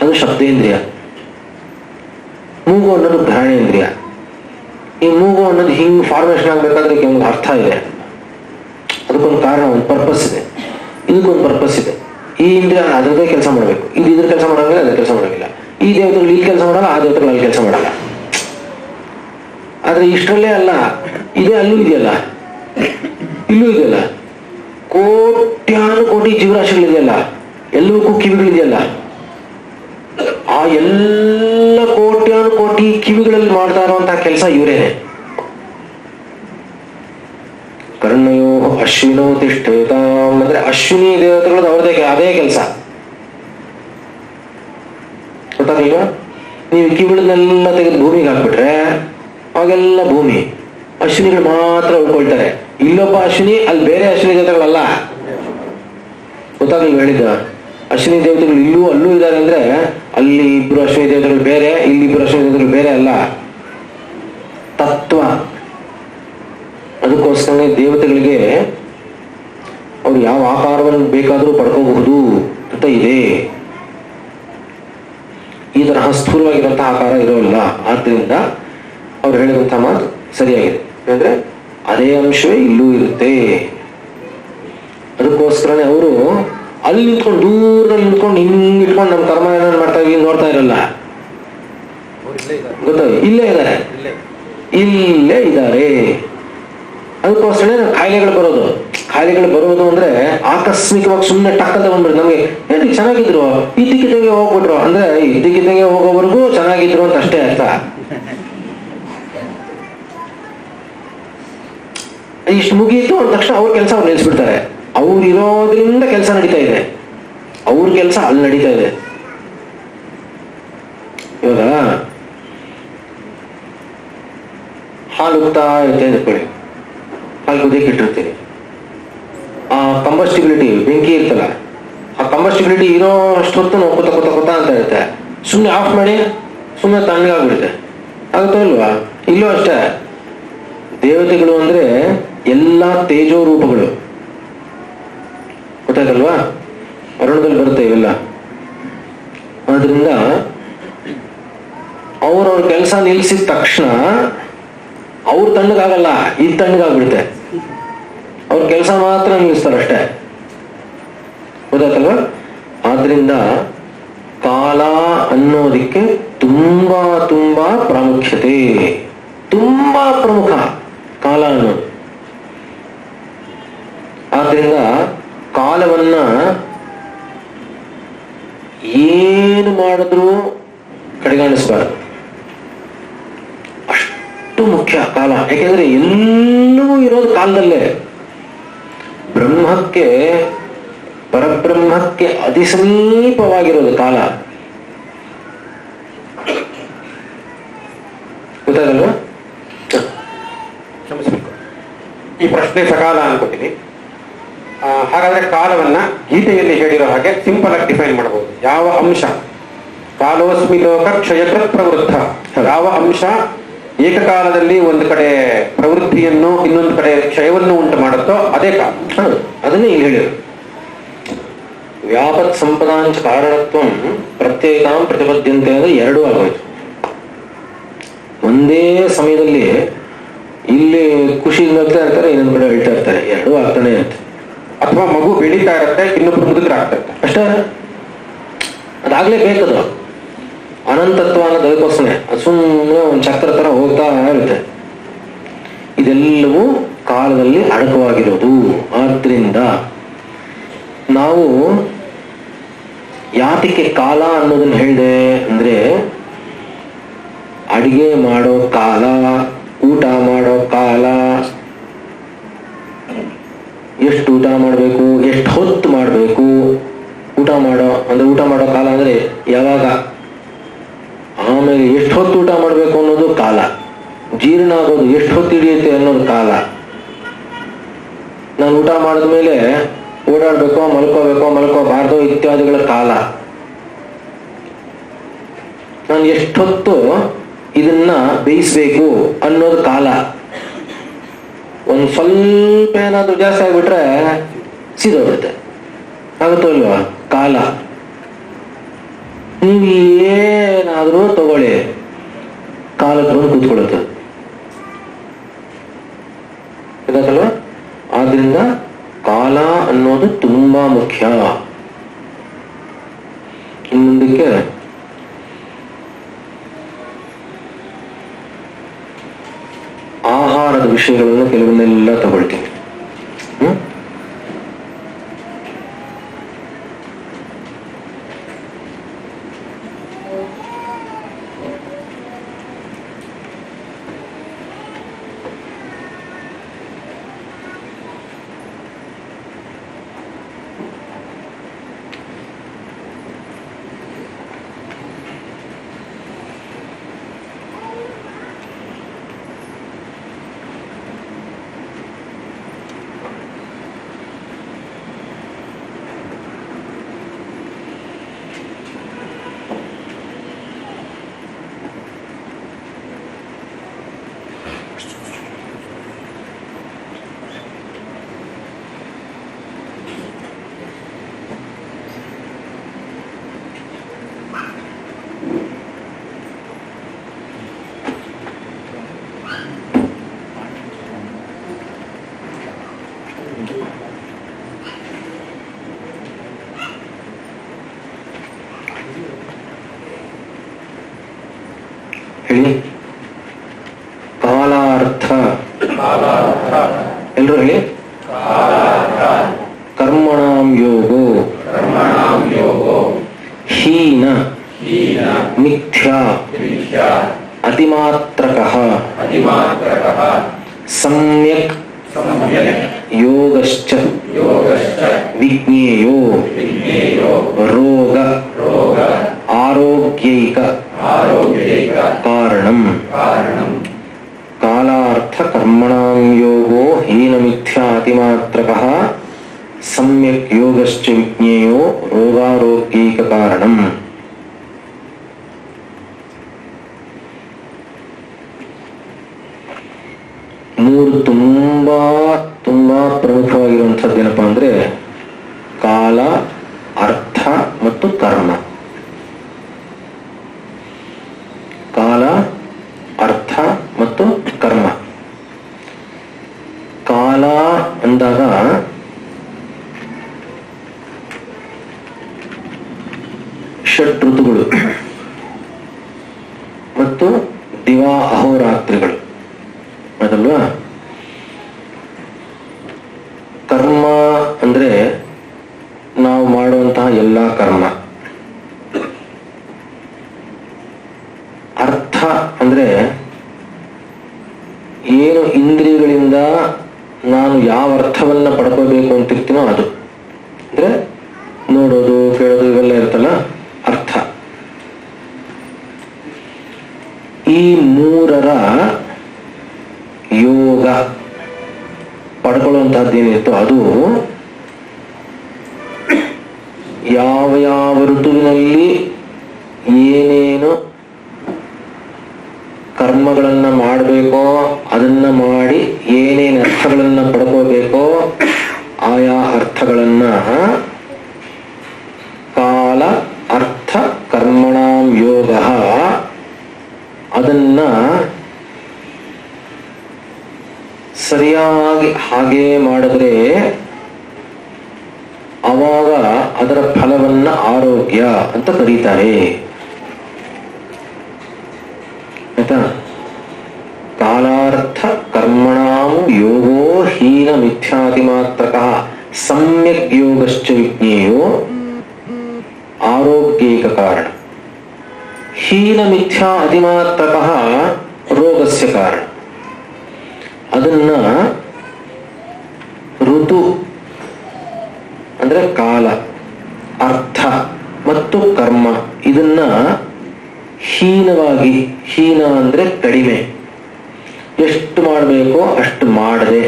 ಅದು ಶಬ್ದೇಂದ್ರಿಯ. ಮೂಗು ಅನ್ನೋದು ಘ್ರಾಣೇಂದ್ರಿಯ. ಈ ಮೂಗು ಅನ್ನೋದು ಹಿಂಗ್ ಫಾರ್ಮೇಶನ್ ಆಗ್ಬೇಕಾದ್ರೆ ಒಂದು ಅರ್ಥ ಇದೆ, ಅದಕ್ಕೊಂದು ಕಾರಣ, ಒಂದು ಪರ್ಪಸ್ ಇದೆ. ಇದಕ್ಕೊಂದು ಪರ್ಪಸ್ ಇದೆ. ಈ ಇಂದ್ರಿಯ ಅದ್ರದ್ದೇ ಕೆಲಸ ಮಾಡಬೇಕು. ಇದು ಇದ್ರ ಕೆಲಸ ಮಾಡೋಂಗಿಲ್ಲ, ಅದ್ರ ಕೆಲಸ ಮಾಡೋಂಗಿಲ್ಲ. ಈ ದೇವತೆಗಳು ಇಲ್ಲಿ ಕೆಲಸ ಮಾಡಲ್ಲ, ಆ ದೇವತೆಗಳು ಅಲ್ಲಿ ಕೆಲಸ ಮಾಡಲ್ಲ. ಆದ್ರೆ ಇಷ್ಟರಲ್ಲೇ ಅಲ್ಲ, ಇದೆ ಅಲ್ಲೂ ಇದೆಯಲ್ಲ, ಇಲ್ಲೂ ಇದೆಯಲ್ಲ. ಕೋಟ್ಯಾನು ಕೋಟಿ ಜೀವರಾಶಿಗಳಿದೆಯಲ್ಲ, ಎಲ್ಲವಕ್ಕೂ ಕಿವಿಗಳಿದೆಯಲ್ಲ. ಆ ಎಲ್ಲ ಕೋಟ್ಯಾನು ಕೋಟಿ ಕಿವಿಗಳಲ್ಲಿ ಮಾಡ್ತಾ ಇರುವಂತಹ ಕೆಲಸ ಇವರೇನೆ. ಕರ್ಣಯೋ ಅಶ್ವಿನೋ ತಿಷ್ಠೇತಾಂ ಅಂದ್ರೆ ಅಶ್ವಿನಿ ದೇವತೆಗಳದ್ದು ಅವ್ರದೇ ಅದೇ ಕೆಲಸ. ಗೊತ್ತಾಗಲ್ವಾ? ನೀವು ಕಿವಿಗಳನ್ನೆಲ್ಲ ತೆಗೆದು ಭೂಮಿಗೆ ಹಾಕ್ಬಿಟ್ರೆ ಅವಾಗೆಲ್ಲ ಭೂಮಿ, ಅಶ್ವಿನಿಗಳು ಮಾತ್ರ ಉಳ್ಕೊಳ್ತಾರೆ. ಇಲ್ಲೊಬ್ಬ ಅಶ್ವಿನಿ, ಅಲ್ಲಿ ಬೇರೆ ಅಶ್ವಿನಿ ದೇವತೆಗಳಲ್ಲ. ಗೊತ್ತಾಗಲ್ವ ಹೇಳಿದ್ದ? ಅಶ್ವಿನಿ ದೇವತೆಗಳು ಇಲ್ಲೂ ಅಲ್ಲೂ ಇದ್ದಾರೆ ಅಂದ್ರೆ ಅಲ್ಲಿ ಇಬ್ರು ಅಶ್ವಿನಿ ದೇವತೆಗಳು ಬೇರೆ, ಇಲ್ಲಿ ಇಬ್ರು ಅಶ್ವಿನಿ ದೇವತೆಗಳು ಬೇರೆ ಅಲ್ಲ. ತತ್ವ. ಅದಕ್ಕೋಸ್ಕರ ದೇವತೆಗಳಿಗೆ ಅವ್ರು ಯಾವ ಆಕಾರವನ್ನು ಬೇಕಾದರೂ ಪಡ್ಕೋಬಹುದು ಅಂತ ಇದೆ. ಈ ತರಹ ಸ್ಥೂಲವಾಗಿರುವಂತಹ ಆಕಾರ ಇರೋಲ್ಲ. ಆದ್ದರಿಂದ ಅವ್ರು ಹೇಳಿದಂತಹ ಮಾತು ಸರಿಯಾಗಿದೆ. ಅಂದ್ರೆ ಅದೇ ಅಂಶವೇ ಇಲ್ಲೂ ಇರುತ್ತೆ. ಅದಕ್ಕೋಸ್ಕರನೇ ಅವರು ಅಲ್ಲಿ ನಿಂತ್ಕೊಂಡು, ದೂರದಲ್ಲಿ ನಿಂತ್ಕೊಂಡು ಹಿಂಗ್ ಇಟ್ಕೊಂಡು ನಮ್ಮ ಕರ್ಮ ಏನಾದ್ರು ಮಾಡ್ತಾ ಇದೀವಿ ನೋಡ್ತಾ ಇರಲ್ಲ. ಗೊತ್ತಾಗ ಇಲ್ಲೇ ಇದ್ದಾರೆ. ಇಲ್ಲೇ ಇದ್ದಾರೆ. ಅದಕ್ಕೋಸ್ಕರ ಕಾಯಿಲೆಗಳು ಬರೋದು ಅಂದ್ರೆ ಆಕಸ್ಮಿಕವಾಗಿ ಸುಮ್ಮನೆ ಟಕ್ಕದ ಬಂದ್ಬಿಡ್ತು. ನಮಗೆ ಏನ್ ಚೆನ್ನಾಗಿದ್ರು, ಇದ್ದಕ್ಕಿದ್ದಂಗೆ ಹೋಗ್ಬಿಟ್ರು ಅಂದ್ರೆ ಇದ್ದಕ್ಕಿದ್ದಂಗೆ ಹೋಗೋವರೆಗೂ ಚೆನ್ನಾಗಿದ್ರು ಅಂತ ಅಷ್ಟೇ ಅರ್ಥ. ಇಷ್ಟು ಮುಗೀತು ಅಂದ ತಕ್ಷಣ ಅವ್ರ ಕೆಲಸ ಅವ್ರು ನಿಲ್ಸ್ಬಿಡ್ತಾರೆ. ಅವ್ರು ಇರೋದ್ರಿಂದ ಕೆಲಸ ನಡೀತಾ ಇದೆ, ಅವ್ರ ಕೆಲಸ ಅಲ್ಲಿ ನಡೀತಾ ಇದೆ. ಇವಾಗ ಹಾಲು ಉಗ್ತಾ ಇರುತ್ತೆ ಅಂದ್ಕೊಳ್ಳಿ, ಹಾಲು ಕುದಿಯಕ್ಕೆ ಇಟ್ಟಿರ್ತೀರಿ. ಆ ಕಂಬಸ್ಟಿಬಿಲಿಟಿ ಬೆಂಕಿ ಇರ್ತಲ್ಲ, ಆ ಕಂಬಸ್ಟಿಬಿಲಿಟಿ ಇರೋ ಅಷ್ಟೊತ್ತು ನಾವು ಕೊತ್ತ ಅಂತ ಇರುತ್ತೆ. ಸುಮ್ಮನೆ ಆಫ್ ಮಾಡಿ ಸುಮ್ಮನೆ ತಣ್ಣಗಾಗ್ಬಿಡುತ್ತೆ, ಆಗುತ್ತೋ ಇಲ್ವಾ? ಇಲ್ಲೂ ಅಷ್ಟೇ. ದೇವತೆಗಳು ಅಂದ್ರೆ ಎಲ್ಲ ತೇಜೋ ರೂಪಗಳು, ಗೊತ್ತಾಗಲ್ವಾ? ವರುಣದಲ್ಲಿ ಬರುತ್ತೆ ಇವೆಲ್ಲ. ಆದ್ರಿಂದ ಅವ್ರವ್ರ ಕೆಲಸ ನಿಲ್ಸಿದ ತಕ್ಷಣ ಅವ್ರ ತಣ್ಣಗಾಗಲ್ಲ, ಇದು ತಣ್ಣಗಾಗ್ಬಿಡುತ್ತೆ. ಅವ್ರ ಕೆಲಸ ಮಾತ್ರ ನಿಲ್ಲಿಸ್ತಾರಷ್ಟೇ, ಗೊತ್ತಾಯ್ತಲ್ವ? ಆದ್ರಿಂದ ಕಾಲ ಅನ್ನೋದಕ್ಕೆ ತುಂಬಾ ತುಂಬಾ ಪ್ರಾಮುಖ್ಯತೆ, ತುಂಬಾ ಪ್ರಮುಖ ಕಾಲ ಅನ್ನೋದು. ಆದ್ರಿಂದ ಕಾಲವನ್ನ ಏನು ಮಾಡಿದ್ರೂ ಕಡೆಗಾಣಿಸ್ಬಾರ್ದು, ಅಷ್ಟು ಮುಖ್ಯ ಕಾಲ. ಯಾಕೆಂದ್ರೆ ಎಲ್ಲವೂ ಇರೋದು ಕಾಲದಲ್ಲೇ. ಬ್ರಹ್ಮಕ್ಕೆ, ಪರಬ್ರಹ್ಮಕ್ಕೆ ಅತಿ ಸಮೀಪವಾಗಿರೋದು ಕಾಲ, ಗೊತ್ತಾಗಲ್ವಾ? ಕ್ಷಮಿಸಬೇಕು, ಈ ಪ್ರಶ್ನೆ ಸಕಾಲ ಅನ್ಕೋತೀನಿ. ಹಾಗಾದ್ರೆ ಕಾಲವನ್ನ ಗೀತೆಯಲ್ಲಿ ಹೇಳಿರೋ ಹಾಗೆ ಸಿಂಪಲ್ ಆಗಿ ಡಿಫೈನ್ ಮಾಡಬಹುದು. ಯಾವ ಅಂಶ ಕಾಲೋಸ್ಮಿ ಲೋಕ ಕ್ಷಯಕೃತ್ ಪ್ರವೃದ್ಧ, ಯಾವ ಅಂಶ ಏಕಕಾಲದಲ್ಲಿ ಒಂದು ಕಡೆ ಪ್ರವೃತ್ತಿಯನ್ನು ಇನ್ನೊಂದು ಕಡೆ ಕ್ಷಯವನ್ನು ಉಂಟು ಮಾಡುತ್ತೋ ಅದೇ ಕಾಲ. ಅದನ್ನೇ ಇಲ್ಲಿ ಹೇಳಿದ್ರು. ವ್ಯಾಪತ್ ಸಂಪದಾಂಚ ಕಾರಣತ್ವ ಪ್ರತ್ಯೇಕಾಂ ಪ್ರತಿಪದ್ಯಂತೆ ಅಂದ್ರೆ ಎರಡೂ ಆಗೋಯ್ತು. ಒಂದೇ ಸಮಯದಲ್ಲಿ ಇಲ್ಲಿ ಖುಷಿ ನಗ್ತಾ ಇರ್ತಾರೆ, ಇನ್ನೊಂದು ಕಡೆ ಹೇಳ್ತಾ ಇರ್ತಾರೆ, ಎರಡೂ ಆಗ್ತಾನೆ ಇರುತ್ತೆ. ಅಥವಾ ಮಗು ಬೆಳೀತಾ ಇರುತ್ತೆ, ಇನ್ನೊಬ್ರು ಮುದುಕರ ಆಗ್ತಾ ಇರ್ತಾರೆ, ಅಷ್ಟೇ. ಅದಾಗ್ಲೇ ಬೇಕದು ಅನಂತತ್ವ ಅನ್ನೋದು. ಅದಕ್ಕೋಸ್ಕರ ಅದು ಸುಮ್ಮನೆ ಒಂದು ಚಕ್ರ ತರ ಹೋಗ್ತಾ ಇರುತ್ತೆ. ಇದೆಲ್ಲವೂ ಕಾಲದಲ್ಲಿ ಅಡಕವಾಗಿರೋದು. ಆದ್ರಿಂದ ನಾವು ಯಾತಕ್ಕೆ ಕಾಲ ಅನ್ನೋದನ್ನ ಹೇಳಿದೆ ಅಂದ್ರೆ, ಅಡಿಗೆ ಮಾಡೋ ಕಾಲ, ಊಟ ಮಾಡೋ ಕಾಲ, ಎಷ್ಟು ಊಟ ಮಾಡಬೇಕು, ಎಷ್ಟು ಹೊತ್ತು ಮಾಡಬೇಕು, ಊಟ ಮಾಡೋ ಕಾಲ ಅಂದ್ರೆ ಯಾವಾಗ, ಆಮೇಲೆ ಎಷ್ಟು ಹೊತ್ತು ಊಟ ಮಾಡಬೇಕು ಅನ್ನೋದು ಕಾಲ, ಜೀರ್ಣ ಆಗೋದು ಎಷ್ಟು ಹೊತ್ತು ಹಿಡಿಯುತ್ತೆ ಅನ್ನೋದು ಕಾಲ, ನಾನು ಊಟ ಮಾಡಿದ್ಮೇಲೆ ಓಡಾಡ್ಬೇಕೋ ಮಲ್ಕೋಬಾರ್ದು ಇತ್ಯಾದಿಗಳ ಕಾಲ, ನಾನು ಎಷ್ಟೊತ್ತು ಇದನ್ನ ಬೇಯಿಸ್ಬೇಕು ಅನ್ನೋದು ಕಾಲ. ಒಂದ್ ಸ್ವಲ್ಪ ಏನಾದ್ರೂ ಜಾಸ್ತಿ ಆಗ್ಬಿಟ್ರೆ ಸೀದೋಗುತ್ತೆ, ಆಗುತ್ತೋ ಇಲ್ವಾ? ಕಾಲ. ನೀವು ಏನಾದ್ರೂ ತಗೊಳ್ಳಿ, ಕಾಲಕ್ಕೆ ಬಂದು ಕೂತ್ಕೊಳ್ಳುತ್ತೆ, ಗೊತ್ತಾಗಲ್ವಾ? ಆದ್ರಿಂದ ಕಾಲ ಅನ್ನೋದು ತುಂಬಾ ಮುಖ್ಯ. ಇನ್ನೊಂದಕ್ಕೆ ಆಹಾರದ ವಿಷಯಗಳನ್ನು ಕೆಲವನ್ನೆಲ್ಲ ತಗೊಳ್ತೀನಿ. ಹೇಳಿ. ಕಾಲ ಕಾಲಾರ್ಥ ಎಲ್ರು ಹೇಳಿ. ಕರ್ಮಣಾಂ ಯೋಗೋ ಹೀನ ಮಿಥ್ಯಾ ಅತಿಮಾತ್ರಕಃ ಸಮ್ಯಕ್ ಯೋಗಶ್ಚ ವಿಜ್ಞೇಯೋ ರೋಗ ಆರೋಗ್ಯೈಕ ಕಾರಣಂ. ಕಾಲಾರ್ಥ ಕರ್ಮಣಾಂ ಯೋಗೋ ಹೀನ ಮಿಥ್ಯಾ ಅತಿಮಾತ್ರಕಃ ಸಮ್ಯಕ್ ಯೋಗಶ್ಚ ವಿಜ್ಞೇಯೋ ರೋಗಾರೋಗ್ಯೈಕ ಕಾರಣಂ. ಮೂರು ತುಂಬಾ ಪ್ರಮುಖವಾಗಿರುವಂಥದ್ದು ಏನಪ್ಪಾ ಅಂದ್ರೆ ಕಾಲ, ಅರ್ಥ ಮತ್ತು ಕರ್ಮ. ಕಾಲ, ಅರ್ಥ ಮತ್ತು ಕರ್ಮ. ಕಾಲ ಅಂದಾಗ ಷಟ್ ಋತುಗಳು ಮತ್ತು ದಿವಾ ಅಹೋರಾತ್ರಿಗಳು ಅದಲ್ವಾ. ಕರ್ಮ ಅಂದ್ರೆ ನಾವು ಮಾಡುವಂತಹ ಎಲ್ಲ ಕರ್ಮ. ಅರ್ಥ ಅಂದ್ರೆ ಏನು ಇಂದ್ರಿಯಗಳಿಂದ ನಾನು ಯಾವ ಅರ್ಥವನ್ನ ಪಡ್ಕೋಬೇಕು ಅಂತಿರ್ತೀನೋ ಅದು. ಅಂದ್ರೆ ನೋಡೋದು, ಕೇಳೋದು ಇವೆಲ್ಲ ಇರ್ತಲ್ಲ, ಅರ್ಥ. ಈ ಮೂರರ ಯೋಗ ಪಡ್ಕೊಳ್ಳುವಂತಹದ್ದು ಏನಿರುತ್ತೋ ಅದು ಯಾವ ಯಾವ ಋತುವಿನಲ್ಲಿ ಏನೇನು ಕರ್ಮಗಳನ್ನ ಮಾಡಬೇಕೋ ಅದನ್ನ ಮಾಡಿ ಏನೇನು ಅರ್ಥಗಳನ್ನ ಪಡ್ಕೋಬೇಕೋ ಆಯಾ ಅರ್ಥಗಳನ್ನ ಕಾಲ ಅರ್ಥ ಕರ್ಮಣಾಂ ಯೋಗ ಅದನ್ನ ಸರಿಯಾಗಿ ಹಾಗೆ ಮಾಡಿದ್ರೆ ಅವಾಗ ಅದರ ಫಲವನ್ನ ಆರೋಗ್ಯ ಅಂತ ಕರೀತಾರೆ. ಆಯ್ತಾ? ಕಾಲಾರ್ಥ ಕರ್ಮಣಾಂ ಯೋಗೋ ಹೀನ ಮಿಥ್ಯಾತಿಮಾತ್ರಕಃ ಸಮ್ಯಕ್ ಯೋಗಶ್ಚ ವಿಜ್ಞೇಯೋ ಆರೋಗ್ಯೈಕ ಕಾರಣ. ಹೀನ ಮಿಥ್ಯಾ ಅತಿಮಾತ್ರಕಃ ರೋಗಸ್ಯ ಕಾರಣ. ಅದನ್ನ ಋತು ಅಂದ್ರೆ ಕಾಲ, ಅರ್ಥ ಮತ್ತು ಕರ್ಮ ಇದನ್ನ ಹೀನವಾಗಿ, ಹೀನ ಅಂದ್ರೆ ಕಡಿಮೆ, ಎಷ್ಟು ಮಾಡಬೇಕೋ ಅಷ್ಟು ಮಾಡದೆ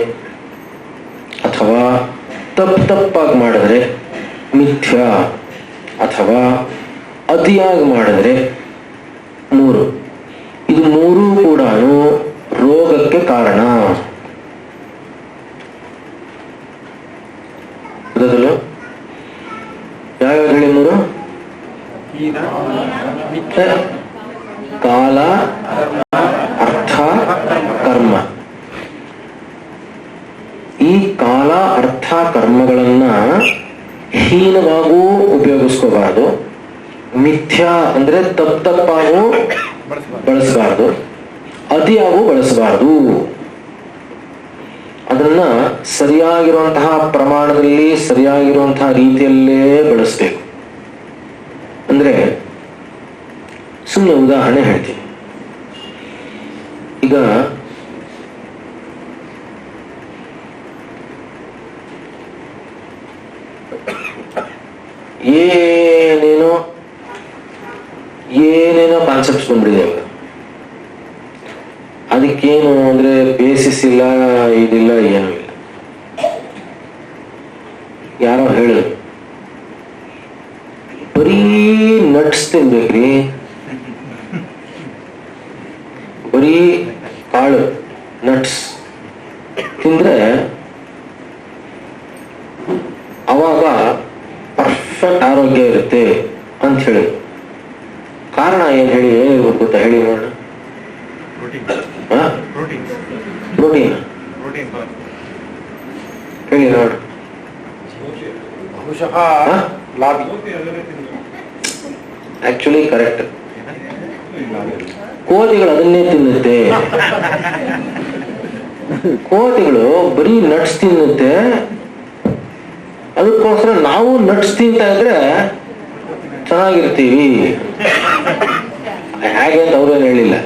ಅಥವಾ ತಪ್ಪಾಗಿ ಮಾಡಿದ್ರೆ ಮಿಥ್ಯ ಅಥವಾ ಅತಿಯಾಗಿ ಮಾಡಿದ್ರೆ ಮೂರು. ಇದು ಮೂರೂ ಕೂಡ ರೋಗಕ್ಕೆ ಕಾರಣ. ಗೊತ್ತಲ್ಲ? ಯಾವ್ಯಾವ ಹೇಳಿ ಮೂರು? ಕಾಲ, ಅರ್ಥ, ಕರ್ಮ. ಈ ಕಾಲ, ಅರ್ಥ, ಕರ್ಮಗಳನ್ನ ಹೀನವಾಗೂ ಉಪಯೋಗಿಸ್ಕೋಬಾರ್ದು, ಮಿಥ್ಯ ಅಂದ್ರೆ ತಪ್ಪಾಗೂ ಬಳಸಬಾರ್ದು, ಅತಿಯಾಗೂ ಬಳಸಬಾರ್ದು. ಅದನ್ನ ಸರಿಯಾಗಿರುವಂತಹ ಪ್ರಮಾಣದಲ್ಲಿ ಸರಿಯಾಗಿರುವಂತಹ ರೀತಿಯಲ್ಲೇ ಬಳಸಬೇಕು. ಅಂದ್ರೆ ಸುಮ್ಮನೆ ಉದಾಹರಣೆ ಹೇಳ್ತೀನಿ. ಈಗ ಏನೇನೋ ಕಾನ್ಸೆಪ್ಟ್ಸ್ ಬಂದ್ಬಿಡಿದೆ. ಅದಕ್ಕೇನು ಅಂದ್ರೆ ಬೇಸಿಸ್ ಇಲ್ಲ, ಇದಿಲ್ಲ, ಏನೂ ಇಲ್ಲ. ಯಾರೋ ಹೇಳಿದ್ರು ಬರೀ ನಟ್ಸ್ ತಿನ್ಬೇಕ್ರಿ, ಬರೀ ಕಾಳು ನಟ್ಸ್ ತಿಂದ್ರೆ ಅವಾಗ ಪರ್ಫೆಕ್ಟ್ ಆರೋಗ್ಯ ಇರುತ್ತೆ ಅಂತ ಹೇಳಿ. ಕಾರಣ ಏನ್ ಹೇಳಿ, ಏನಿರ್ಬೇಕು ಗೊತ್ತಾ? ಹೇಳಿ ನೋಡೋಣ. ಪ್ರೋಟೀನ್ ಹೇಳಿ ನೋಡ್ರಿ. Actually correct. ಕೋಳಿಗಳು ಅದನ್ನೇ ತಿನ್ನುತ್ತೆ. ಕೋತಿಗಳು ಬರೀ ನಟ್ಸ್ ತಿನ್ನುತ್ತೆ, ಅದಕ್ಕೋಸ್ಕರ ನಾವು ನಟ್ಸ್ ತಿಂತಾ ಇದ್ರೆ ಚೆನ್ನಾಗಿರ್ತೀವಿ. ಹೇಗೆ ಅಂತ ಅವ್ರೇನು ಹೇಳಿಲ್ಲ.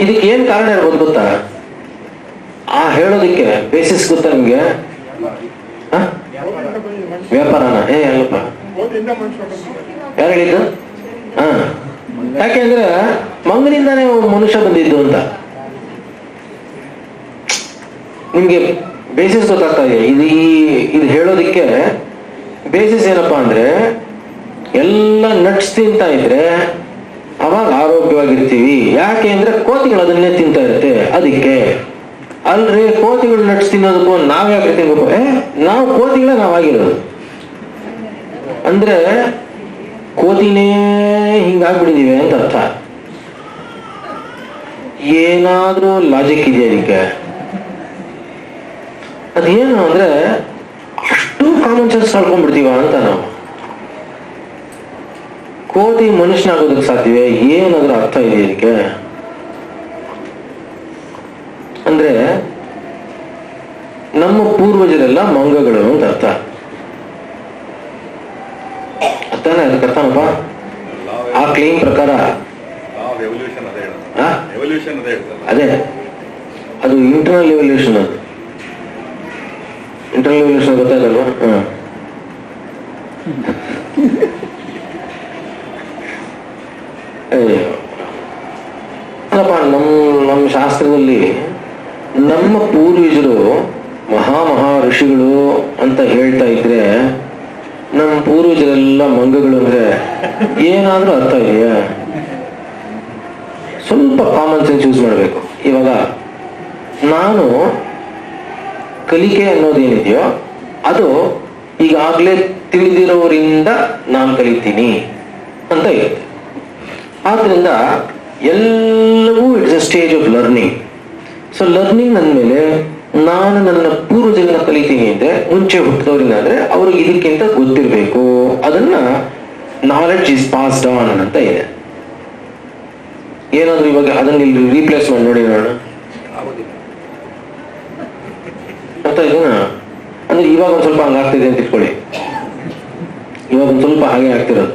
ಇದಕ್ಕೆ ಏನ್ ಕಾರಣ ಇರ್ಬೋದು ಗೊತ್ತಾ? ಆ ಹೇಳೋದಕ್ಕೆ ಬೇಸಿಸ್ ಗೊತ್ತಾ ನಿಮ್ಗೆ? ವ್ಯಾಪಾರನ? ಅಲ್ಲಪ್ಪ, ಯಾರು ಹೇಳಿದ್ದು? ಯಾಕೆಂದ್ರೆ ಮಂಗನಿಂದಾನೇ ಮನುಷ್ಯ ಬಂದಿದ್ದು ಅಂತ ನಿಮ್ಗೆ ಬೇಸಿಸ್ ಗೊತ್ತಾಗ್ತಾ ಇದೆ. ಇದು ಹೇಳೋದಿಕ್ಕೆ ಬೇಸಿಸ್ ಏನಪ್ಪಾ ಅಂದ್ರೆ, ಎಲ್ಲ ನಟ್ಸ್ ತಿಂತಾ ಇದ್ರೆ ಅವಾಗ ಆರೋಗ್ಯವಾಗಿರ್ತೀವಿ. ಯಾಕೆ ಅಂದ್ರೆ ಕೋತಿಗಳು ಅದನ್ನೇ ತಿಂತಾ ಇರುತ್ತೆ, ಅದಕ್ಕೆ. ಅಲ್ರಿ, ಕೋತಿಗಳು ನಟ್ಸ್ ತಿನ್ನೋದಕ್ಕೂ ನಾವ್ ಯಾಕೆ ತಿನ್ಬೇಕು? ನಾವು ಕೋತಿಗಳೇ ನಾವಾಗಿರೋದು. ಅಂದ್ರೆ ಕೋತಿನೇ ಹಿಂಗಾಗ್ಬಿಟ್ಟಿದೀವಿ ಅಂತ ಅರ್ಥ. ಏನಾದ್ರೂ ಲಾಜಿಕ್ ಇದೆಯಾ ಅದಕ್ಕೆ? ಅದೇನು ಅಂದ್ರೆ ಅಷ್ಟು ಕಾಮನ್ ಸೆನ್ಸ್ ಕಳ್ಕೊಂಡ್ಬಿಡ್ತೀವ ಅಂತ ನಾವು. ಕೋತಿ ಮನುಷ್ಯನಾಗೋದಕ್ಕೆ ಸಾಧ್ಯವೇ? ಏನಾದ್ರೂ ಅರ್ಥ ಇದೆ ಇದಕ್ಕೆ? ಅಂದ್ರೆ ನಮ್ಮ ಪೂರ್ವಜರೆಲ್ಲ ಮಂಗಗಳು ಅಂತ ಅರ್ಥ. ಅರ್ಥನೇ? ಅದಕ್ಕೆ ಅರ್ಥನಪ್ಪ ಆ ಕ್ಲೀನ್ ಪ್ರಕಾರ. ಅದೇ, ಅದು ಇಂಟರ್ನಲ್ ಎವಲ್ಯೂಷನ್. ಅದು ಇಂಟರ್ನಲ್ ಎವಲ್ಯೂಷನ್ ಗೊತ್ತಾಗಲ್ವಾ? ಅಲ್ಲಪ್ಪ, ನಮ್ಮ ಶಾಸ್ತ್ರದಲ್ಲಿ ನಮ್ಮ ಪೂರ್ವಜರು ಮಹಾ ಋಷಿಗಳು ಅಂತ ಹೇಳ್ತಾ ಇದ್ರೆ, ನಮ್ಮ ಪೂರ್ವಜರೆಲ್ಲ ಮಂಗಗಳು ಅಂದ್ರೆ ಏನಾದ್ರೂ ಅರ್ಥ ಇದೆಯಾ? ಸ್ವಲ್ಪ ಕಾಮನ್ ಸೆನ್ಸ್ ಯೂಸ್ ಮಾಡಬೇಕು. ಇವಾಗ ನಾನು ಕಲಿಕೆ ಅನ್ನೋದೇನಿದೆಯೋ ಅದು ಈಗಾಗಲೇ ತಿಳಿದಿರೋರಿಂದ ನಾನು ಕಲಿತೀನಿ ಅಂತ ಇರುತ್ತೆ. ಆದ್ರಿಂದ ಎಲ್ಲವೂ it's a stage of learning. So learning ಅಂದಮೇಲೆ ನಾನು ನನ್ನ ಪೂರ್ವಜರನ್ನ ಕಲಿತೀನಿ ಅಂದ್ರೆ, ಮುಂಚೆ ಹುಟ್ಟಿದವರಿಂದ ಅಂದ್ರೆ ಅವ್ರಿಗೆ ಇದಕ್ಕಿಂತ ಗೊತ್ತಿರಬೇಕು. ಅದನ್ನ ನಾಲೆಡ್ಜ್ ಇಸ್ ಪಾಸ್ಡ್ ಆನ್ ಅಂತ ಇದೆ. ಏನಾದ್ರೂ ಇವಾಗ ಅದನ್ನ ಇಲ್ಲಿ ರೀಪ್ಲೇಸ್ ಮಾಡಿ ನೋಡಿ ನೋಡೋಣ. ಅರ್ಥ ಇದೆನಾ? ಅಂದ್ರೆ ಇವಾಗ ಒಂದ್ ಸ್ವಲ್ಪ ಹಂಗಾಗ್ತಿದೆ ಅಂತ ಇಟ್ಕೊಳ್ಳಿ. ಇವಾಗ ಒಂದ್ ಸ್ವಲ್ಪ ಹಾಗೆ ಆಗ್ತಿರೋದು.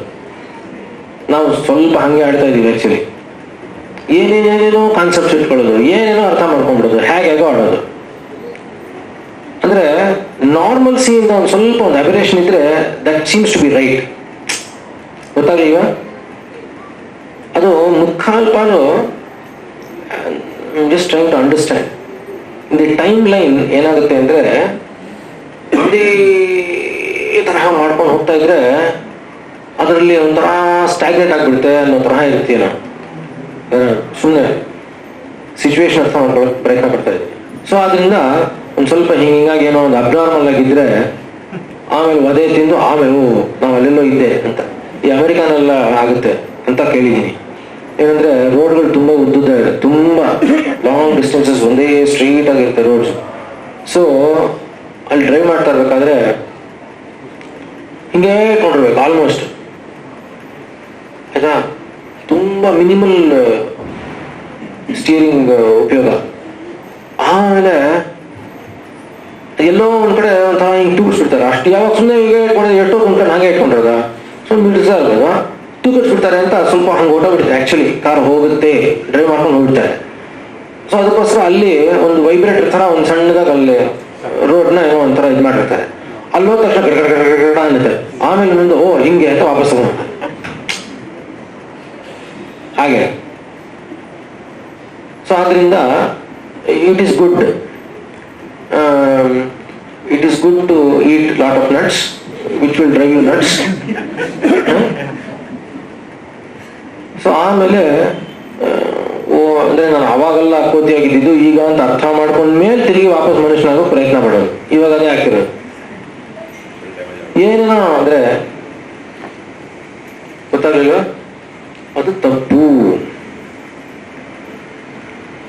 ನಾವು ಸ್ವಲ್ಪ ಹಂಗೆ ಆಡ್ತಾ ಇದೀವಿ. ಆಕ್ಚುಲಿ ಏನೇನೇನೋ ಕಾನ್ಸೆಪ್ಟ್ ಇಟ್ಕೊಳ್ಳೋದು, ಏನೇನೋ ಅರ್ಥ ಮಾಡ್ಕೊಂಡ್ಬಿಡೋದು, ಹೇಗೋ ಆಡೋದು. ಅಂದ್ರೆ ನಾರ್ಮಲ್ಸಿ ಇಂದ ಒಂದು ಸ್ವಲ್ಪ ಒಂದು ಅಬರೇಷನ್ ಇದ್ರೆ that seems to be right. ಗೊತ್ತಾಗಲಿವ? ಅದು ಮುಕ್ಕಾಲ್ ಪಾಲು just trying to understand. The timeline ಏನಾಗುತ್ತೆ ಅಂದ್ರೆ, ಒಂದೇ ತರಹ ಮಾಡ್ಕೊಂಡು ಹೋಗ್ತಾ ಇದ್ರೆ ಅದರಲ್ಲಿ ಒಂಥರ ಸ್ಟ್ಯಾಗ್ನೇಟ್ ಆಗ್ಬಿಡುತ್ತೆ ಅನ್ನೋ ತರಹ ಇರ್ತೀವಿ ನಾವು. ಸುಮ್ಮನೆ ಸಿಚುವೇಶನ್ ಅರ್ಥ ಮಾಡ್ಕೊಳ್ಳೋಕೆ ಪ್ರಯತ್ನ ಪಡ್ತಾ ಇದ್ದೀವಿ. ಸೊ ಅದರಿಂದ ಒಂದು ಸ್ವಲ್ಪ ಹಿಂಗಾಗಿ ಏನೋ ಒಂದು ಅಬ್ನಾರ್ಮಲ್ ಆಗಿದ್ರೆ ಆಮೇಲೆ ಒದೆ ತಿಂದು ಆಮೇಲೆ ನಾವು ಅಲ್ಲೆಲ್ಲೋ ಇದ್ದೆ ಅಂತ. ಈ ಅಮೆರಿಕಾನೆಲ್ಲ ಆಗುತ್ತೆ ಅಂತ ಕೇಳಿದ್ದೀನಿ. ಏನಂದ್ರೆ ರೋಡ್ಗಳು ತುಂಬಾ ಉದ್ದುದ್ದ ಇದೆ, ತುಂಬಾ ಲಾಂಗ್ ಡಿಸ್ಟೆನ್ಸಸ್, ಒಂದೇ ಸ್ಟ್ರೈಟ್ ಆಗಿರುತ್ತೆ ರೋಡ್ಸ್. ಸೊ ಅಲ್ಲಿ ಡ್ರೈವ್ ಮಾಡ್ತಾ ಇರ್ಬೇಕಾದ್ರೆ ಹಿಂಗೆ ಕೊಂಡಿರ್ಬೇಕು ಆಲ್ಮೋಸ್ಟ್, ಆಯ್ತಾ? ತುಂಬಾ ಮಿನಿಮಲ್ ಸ್ಟೀರಿಂಗ್ ಉಪಯೋಗ. ಆಮೇಲೆ ಎಲ್ಲೋ ಒಂದ್ ಕಡೆ ಒಂಥರ ಹಿಂಗೆ ತೂಗಿಸ್ಬಿಡ್ತಾರೆ. ಅಷ್ಟು ಯಾವಾಗ ಸುಮ್ಮನೆ ಈಗ ಇಟ್ಕೊಂಡ್ರೆ ಎಷ್ಟೋ ಕುಂತ್ಕೊಂಡು ಹಾಗೆ ಇಟ್ಕೊಂಡ್ರದ ಸುಮ್ಮನೆ ಬಿಡಿಸಲ್ವ, ತೂಗಿಸ್ಬಿಡ್ತಾರೆ ಅಂತ ಸ್ವಲ್ಪ ಹಂಗೆ ಹೊಟ್ಟೋಗ್ಬಿಡುತ್ತೆ. ಆಕ್ಚುಲಿ ಕಾರ್ ಹೋಗುತ್ತೆ, ಡ್ರೈವ್ ಮಾಡ್ಕೊಂಡು ಹೋಗ್ಬಿಡ್ತಾರೆ. ಸೊ ಅದಕ್ಕೋಸ್ಕರ ಅಲ್ಲಿ ಒಂದು ವೈಬ್ರೇಟರ್ ಥರ ಒಂದು ಸಣ್ಣದಾಗ ಅಲ್ಲಿ ರೋಡ್ನ ಏನೋ ಒಂಥರ ಇದು ಮಾಡಿರ್ತಾರೆ. ಅಲ್ಲಿ ಹೋದ ತಕ್ಷಣ ಗಡ ಅನ್ನುತ್ತೆ. ಆಮೇಲೆ ಮುಂದೆ ಹಿಂಗೆ ಅಂತ ವಾಪಸ್ ತಗೊಂಡ್ಬಿಡ್ತಾರೆ. ಹಾಗೆ. ಸೊ ಆದ್ರಿಂದ it is good to eat lot of nuts which will drive you nuts. So ಆಮೇಲೆ ಅಂದ್ರೆ ನಾನು ಅವಾಗೆಲ್ಲ ಕೋತಿಯಾಗಿದ್ದು ಈಗ ಅಂತ ಅರ್ಥ ಮಾಡ್ಕೊಂಡ್ಮೇಲೆ ತಿರುಗಿ ವಾಪಸ್ ಮನುಷ್ಯನಾಗೋ ಪ್ರಯತ್ನ ಪಡೋದು. ಇವಾಗ ಅದೇ ಆಗ್ತಿರೋದು. ಏನೇನೋ ಅಂದ್ರೆ ಗೊತ್ತಾಗಲಿಲ್ಲ, ಅದು ತಪ್ಪು.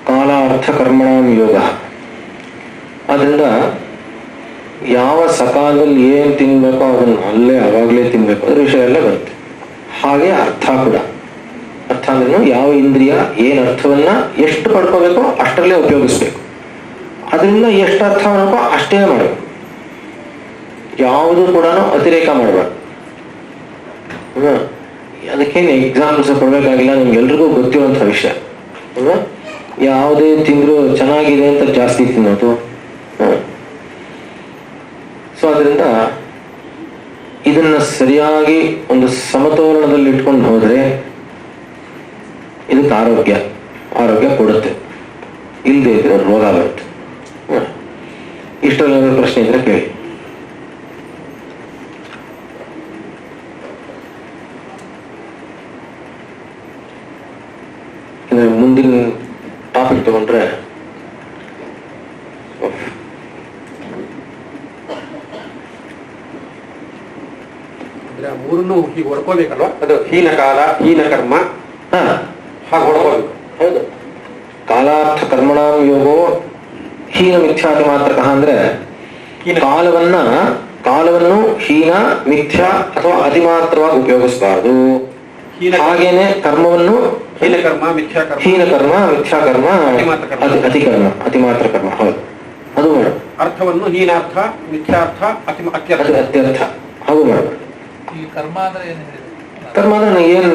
ಕಾಲಾರ್ಥ ಕರ್ಮಣಾಂ ಯೋಗ. ಆದ್ರಿಂದ ಯಾವ ಸಕಾಲದಲ್ಲಿ ಏನ್ ತಿನ್ಬೇಕೋ ಅದನ್ನ ಅಲ್ಲೇ ಅವಾಗಲೇ ತಿನ್ಬೇಕು, ಅದ್ರ ವಿಷಯ ಎಲ್ಲ ಬರುತ್ತೆ. ಹಾಗೆ ಅರ್ಥ ಕೂಡ. ಅರ್ಥ ಅಂದ್ರೂ ಯಾವ ಇಂದ್ರಿಯ ಏನ್ ಅರ್ಥವನ್ನ ಎಷ್ಟು ಪಡ್ಕೋಬೇಕೋ ಅಷ್ಟರಲ್ಲೇ ಉಪಯೋಗಿಸ್ಬೇಕು. ಅದರಿಂದ ಎಷ್ಟು ಅರ್ಥ ಮಾಡಬೇಕೋ ಅಷ್ಟೇ ಮಾಡಬೇಕು. ಯಾವುದು ಕೂಡ ಅತಿರೇಕ ಮಾಡಬಾರ್ದು. ಅದಕ್ಕೇನು ಎಕ್ಸಾಂಪಲ್ಸ್ ಕೊಡ್ಬೇಕಾಗಿಲ್ಲ, ನಿಮ್ಗೆಲ್ರಿಗೂ ಗೊತ್ತಿರುವಂಥ ವಿಷಯ ಅಲ್ವಾ. ಯಾವುದೇ ತಿಂದ್ರು ಚೆನ್ನಾಗಿದೆ ಅಂತ ಜಾಸ್ತಿ ತಿನ್ನೋದು. ಸೊ ಅದರಿಂದ ಇದನ್ನ ಸರಿಯಾಗಿ ಒಂದು ಸಮತೋಲನದಲ್ಲಿ ಇಟ್ಕೊಂಡು ಹೋದ್ರೆ ಇದಕ್ಕೆ ಆರೋಗ್ಯ ಕೊಡುತ್ತೆ. ಇಲ್ಲದೆ ಇದ್ರೆ ರೋಗ ಬರುತ್ತೆ. ಇಷ್ಟೆಲ್ಲ ಪ್ರಶ್ನೆ ಇದ್ರೆ ಕೇಳಿ. ಮುಂದಿನ ಟಾಪಿಕ್ ತಗೊಂಡ್ರೆ ಮೂರನ್ನು ಹೀಗೆ ಹೊಡ್ಕೋಬೇಕಲ್ವಾ, ಅದು ಹೀನ ಕಾಲ, ಹೀನ ಕರ್ಮ, ಹಾಗೆ ಹೊಡ್ಕೋಬೇಕು. ಹೌದು. ಕಾಲಾರ್ಥ ಕರ್ಮಣಾಂ ಯೋಗೋ ಹೀನ ಮಿಥ್ಯಾತಿ ಮಾತ್ರ ಅಂದ್ರೆ ಕಾಲವನ್ನು ಹೀನ ಮಿಥ್ಯಾ ಅಥವಾ ಅತಿ ಮಾತ್ರವಾಗಿ ಉಪಯೋಗಿಸಬಾರದು. ಹಾಗೇನೆ ಕರ್ಮವನ್ನು ಹೀನ ಕರ್ಮ, ಮಿಥ್ಯಾಕರ್ಮ, ಮಿಥ್ಯಾಕರ್ಮ, ಅತಿ ಮಾತ್ರ ಕರ್ಮ. ಹೌದು, ಅದು ಮಾಡು. ಅರ್ಥವನ್ನು ಹೀನಾರ್ಥ, ಮಿಥ್ಯಾರ್ಥ, ಅತ್ಯರ್ಥ ಹಾಗೂ ಮಾಡು. ಕರ್ಮ ಅಂದ್ರೆ ಏನು ಹೇಳಿದೆ? ಕರ್ಮ ಅಂದ್ರೆ ಏನ್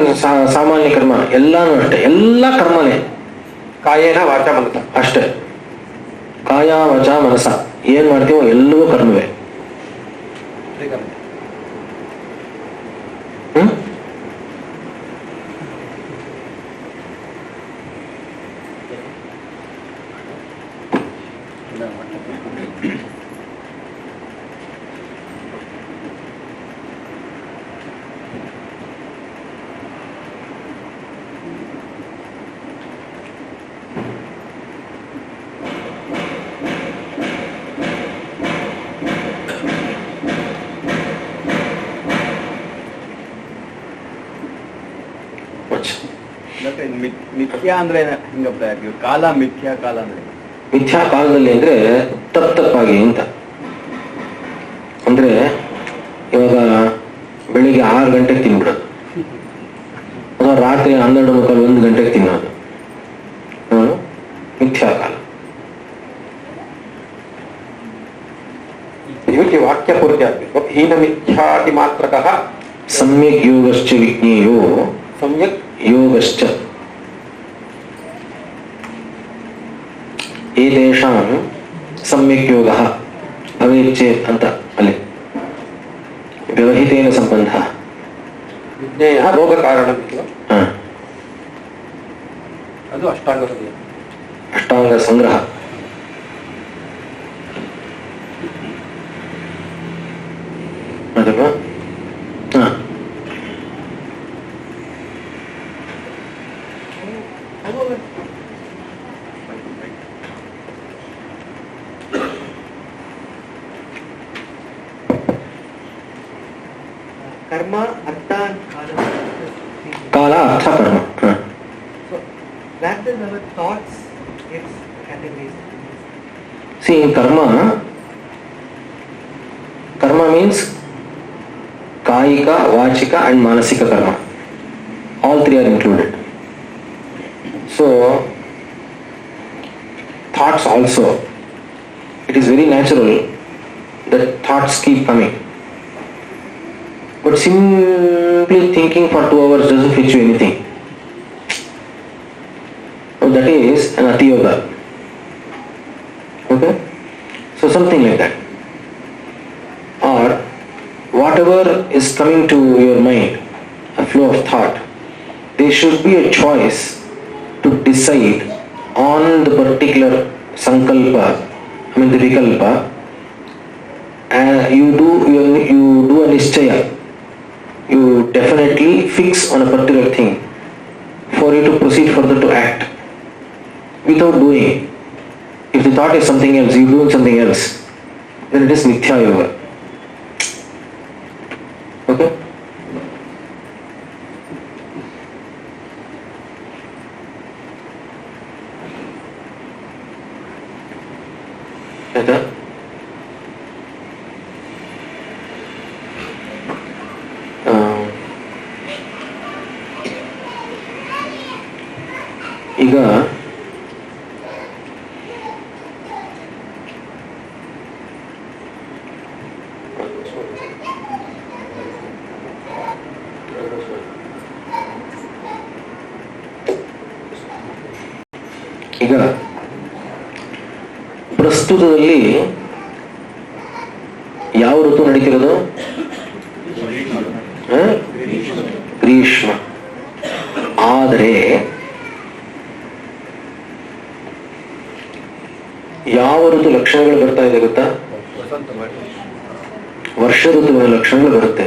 ಸಾಮಾನ್ಯ ಕರ್ಮ ಎಲ್ಲಾನು ಅಷ್ಟೇ, ಎಲ್ಲ ಕರ್ಮನೇ. ಕಾಯೇನ ವಾಚ ಮನಸ ಅಷ್ಟೇ. ಕಾಯ ವಚ ಮನಸ ಏನ್ ಮಾಡ್ತೀವೋ ಎಲ್ಲವೂ ಕರ್ಮವೇ. ಮಿಥ್ಯಾ ಅಂದ್ರೆ ಹಿಂಗಪ್ಪ, ಕಾಲ ಮಿಥ್ಯಾ ಕಾಲ ಅಂದ್ರೆ ಮಿಥ್ಯಾ ಕಾಲದಲ್ಲಿ ಅಂದ್ರೆ ತಪ್ಪಾಗಿ ಅಂತ ಅಂದ್ರೆ ಇವಾಗ ಬೆಳಿಗ್ಗೆ 6 ಗಂಟೆಗೆ ತಿನ್ಬಿಡೋದು ಅಥವಾ ರಾತ್ರಿ 12:45 1 ಗಂಟೆಗೆ ತಿನ್ನೋದು ಮಿಥ್ಯಾ ಕಾಲ. ಇದಕ್ಕೆ ವಾಕ್ಯ ಪೂರ್ತಿ ಆಗ್ಬೇಕು. ಹೀನ ಮಿಥ್ಯಾತಿ ಮಾತ್ರಕಃ ಸಮ್ಯಕ್ ಯೋಗಶ್ಚ ವಿಜ್ಞೇಯೋ ಸಮ್ಯಕ್ ಯೋಗಶ್ಚ ಏತೇಷಾಂ ಸಮ್ಯಕ್ ಯೋಗಃ ಅವೇಚ್ಛೇತ್ ಅಂತ ಅಲ್ಲಿ ವ್ಯವಹಿತೇನ ಸಂಬಂಧ ವಿಜ್ಞೇಯ ರೋಗ ಕಾರಣ, ಅದು ಅಷ್ಟಾಂಗ ಸಂಗ್ರಹ. ಅದಲ್ವಾ? ಕರ್ಮ, ಅರ್ಥ, ಕಾಲ, ಅರ್ಥ, ಕರ್ಮ. So that is our thoughts gets categorized. See, in karma means kayika, vachika and manasika karma. All three are included. So thoughts also, it is very natural that thoughts keep coming. But simply thinking for 2 hours doesn't fetch you anything. So that is an ati yoga. Okay? So something like that. Or whatever is coming to your mind, a flow of thought, there should be a choice to decide on the particular sankalpa, the vikalpa, and you do a nischaya. You definitely fix on a particular thing for you to proceed further to act without doing it. If the thought is something else, you doing something else, then it is mithya yoga. Okay? ಆಯ್ತಾ? ಈಗ ಈಗ ಪ್ರಸ್ತುತದಲ್ಲಿ ಯಾವ ಋತು ನಡೀತಿರೋದು? ಗ್ರೀಷ್ಮ. ಆದರೆ ಯಾವ ಋತು ಲಕ್ಷಣಗಳು ಬರ್ತಾ ಇದೆ ಗೊತ್ತಾ? ವರ್ಷ ಋತುವಿನ ಲಕ್ಷಣಗಳು ಬರುತ್ತೆ.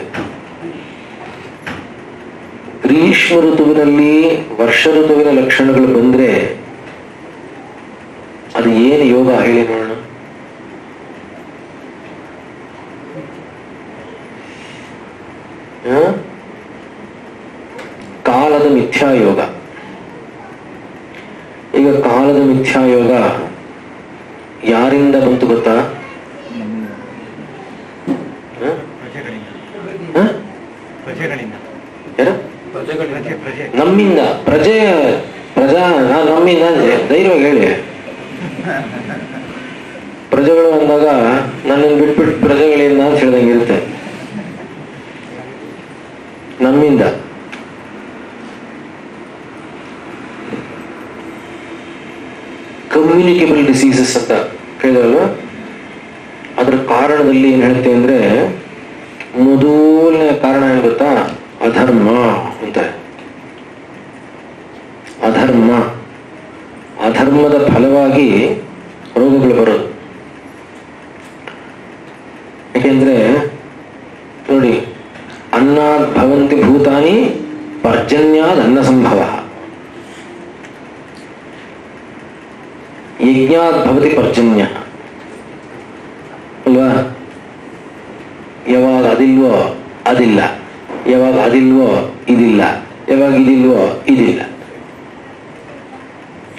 ಗ್ರೀಷ್ಮ ಋತುವಿನಲ್ಲಿ ವರ್ಷ ಋತುವಿನ ಲಕ್ಷಣಗಳು ಬಂದ್ರೆ ಅದು ಏನು ಯೋಗ ಹೇಳಿ ನೋಡೋಣ. ಕಾಲದ ಮಿಥ್ಯಾಯೋಗ. ಈಗ ಕಾಲದ ಮಿಥ್ಯಾಯೋಗ ಯಾರಿಂದ ಬಂತು ಗೊತ್ತಾ? ನಮ್ಮಿಂದ. ಪ್ರಜಾ ನಮ್ಮಿಂದ ಧೈರ್ಯವಾಗಿ ಹೇಳಿ. ಪ್ರಜೆಗಳು ಅಂದಾಗ ನನ್ನನ್ನು ಬಿಟ್ಬಿಟ್ಟು ಪ್ರಜೆಗಳಿಂದ ಅಂತ ಹೇಳ್ದಂಗೆ ಇರುತ್ತೆ. ನಮ್ಮಿಂದ. ಕಮ್ಯುನಿಕೇಬಲ್ ಡಿಸೀಸಸ್ ಅಂತ ಹೇಳಿದ್ರಲ್ವ, ಅದರ ಕಾರಣದಲ್ಲಿ ಏನ್ ಹೇಳ್ತೇವೆ ಅಂದ್ರೆ ಮೊದಲನೇ ಕಾರಣ ಏನ್ ಗೊತ್ತಾ? ಅಧರ್ಮ ಅಂತ. ಅಧರ್ಮದ ಫಲವಾಗಿ ರೋಗಗಳು ಬರೋದು. ಯಾಕೆಂದ್ರೆ ನೋಡಿ, ಅನ್ನಾದ್ ಭವಂತಿ ಭೂತಾನಿ ಪರ್ಜನ್ಯಾದ್ ಅನ್ನ ಸಂಭವ, ಯಜ್ಞಾದ್ ಭವತಿ ಪರ್ಜನ್ಯ ಅಲ್ವಾ? ಯಾವಾಗ ಅದಿಲ್ವೋ ಅದಿಲ್ಲ, ಯಾವಾಗ ಅದಿಲ್ವೋ ಇದಿಲ್ಲ, ಯಾವಾಗ ಇದಿಲ್ವೋ ಇದಿಲ್ಲ.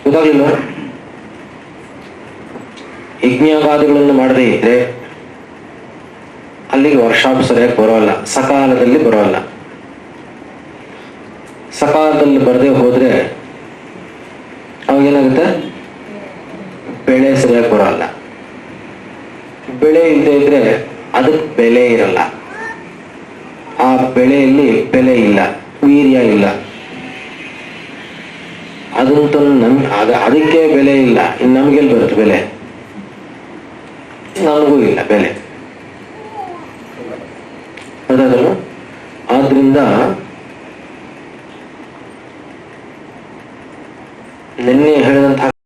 ಗೊತ್ತಾಗ್ಲಿಲ್ವ? ಯಜ್ಞಾಗಾದಿಗಳನ್ನು ಮಾಡದೇ ಇದ್ರೆ ಅಲ್ಲಿಗೆ ವರ್ಷಾಪ್ ಸರಿಯಾಗಿ ಬರೋಲ್ಲ, ಸಕಾಲದಲ್ಲಿ ಬರೋಲ್ಲ. ಸಕಾಲದಲ್ಲಿ ಬರದೆ ಹೋದ್ರೆ ಅವಾಗ ಏನಾಗುತ್ತೆ? ಬೆಳೆ ಸರಿಯಾಗಿ ಬರೋಲ್ಲ. ಬೆಳೆ ಇಲ್ಲದೆ ಇದ್ರೆ ಅದಕ್ಕೆ ಬೆಲೆ ಇರಲ್ಲ. ಆ ಬೆಳೆಯಲ್ಲಿ ಬೆಲೆ ಇಲ್ಲ, ವೀರ್ಯ ಇಲ್ಲ. ಅದಂತೂ ಅದಕ್ಕೆ ಬೆಲೆ ಇಲ್ಲ. ಇನ್ನು ನಮ್ಗೆಲ್ಲಿ ಬರುತ್ತೆ ಬೆಲೆ? ನಮಗೂ ಇಲ್ಲ ಬೆಲೆ. ಅದಾದಲ್ಲ. ಆದ್ರಿಂದ ನಿನ್ನೆ ಹೇಳಿದ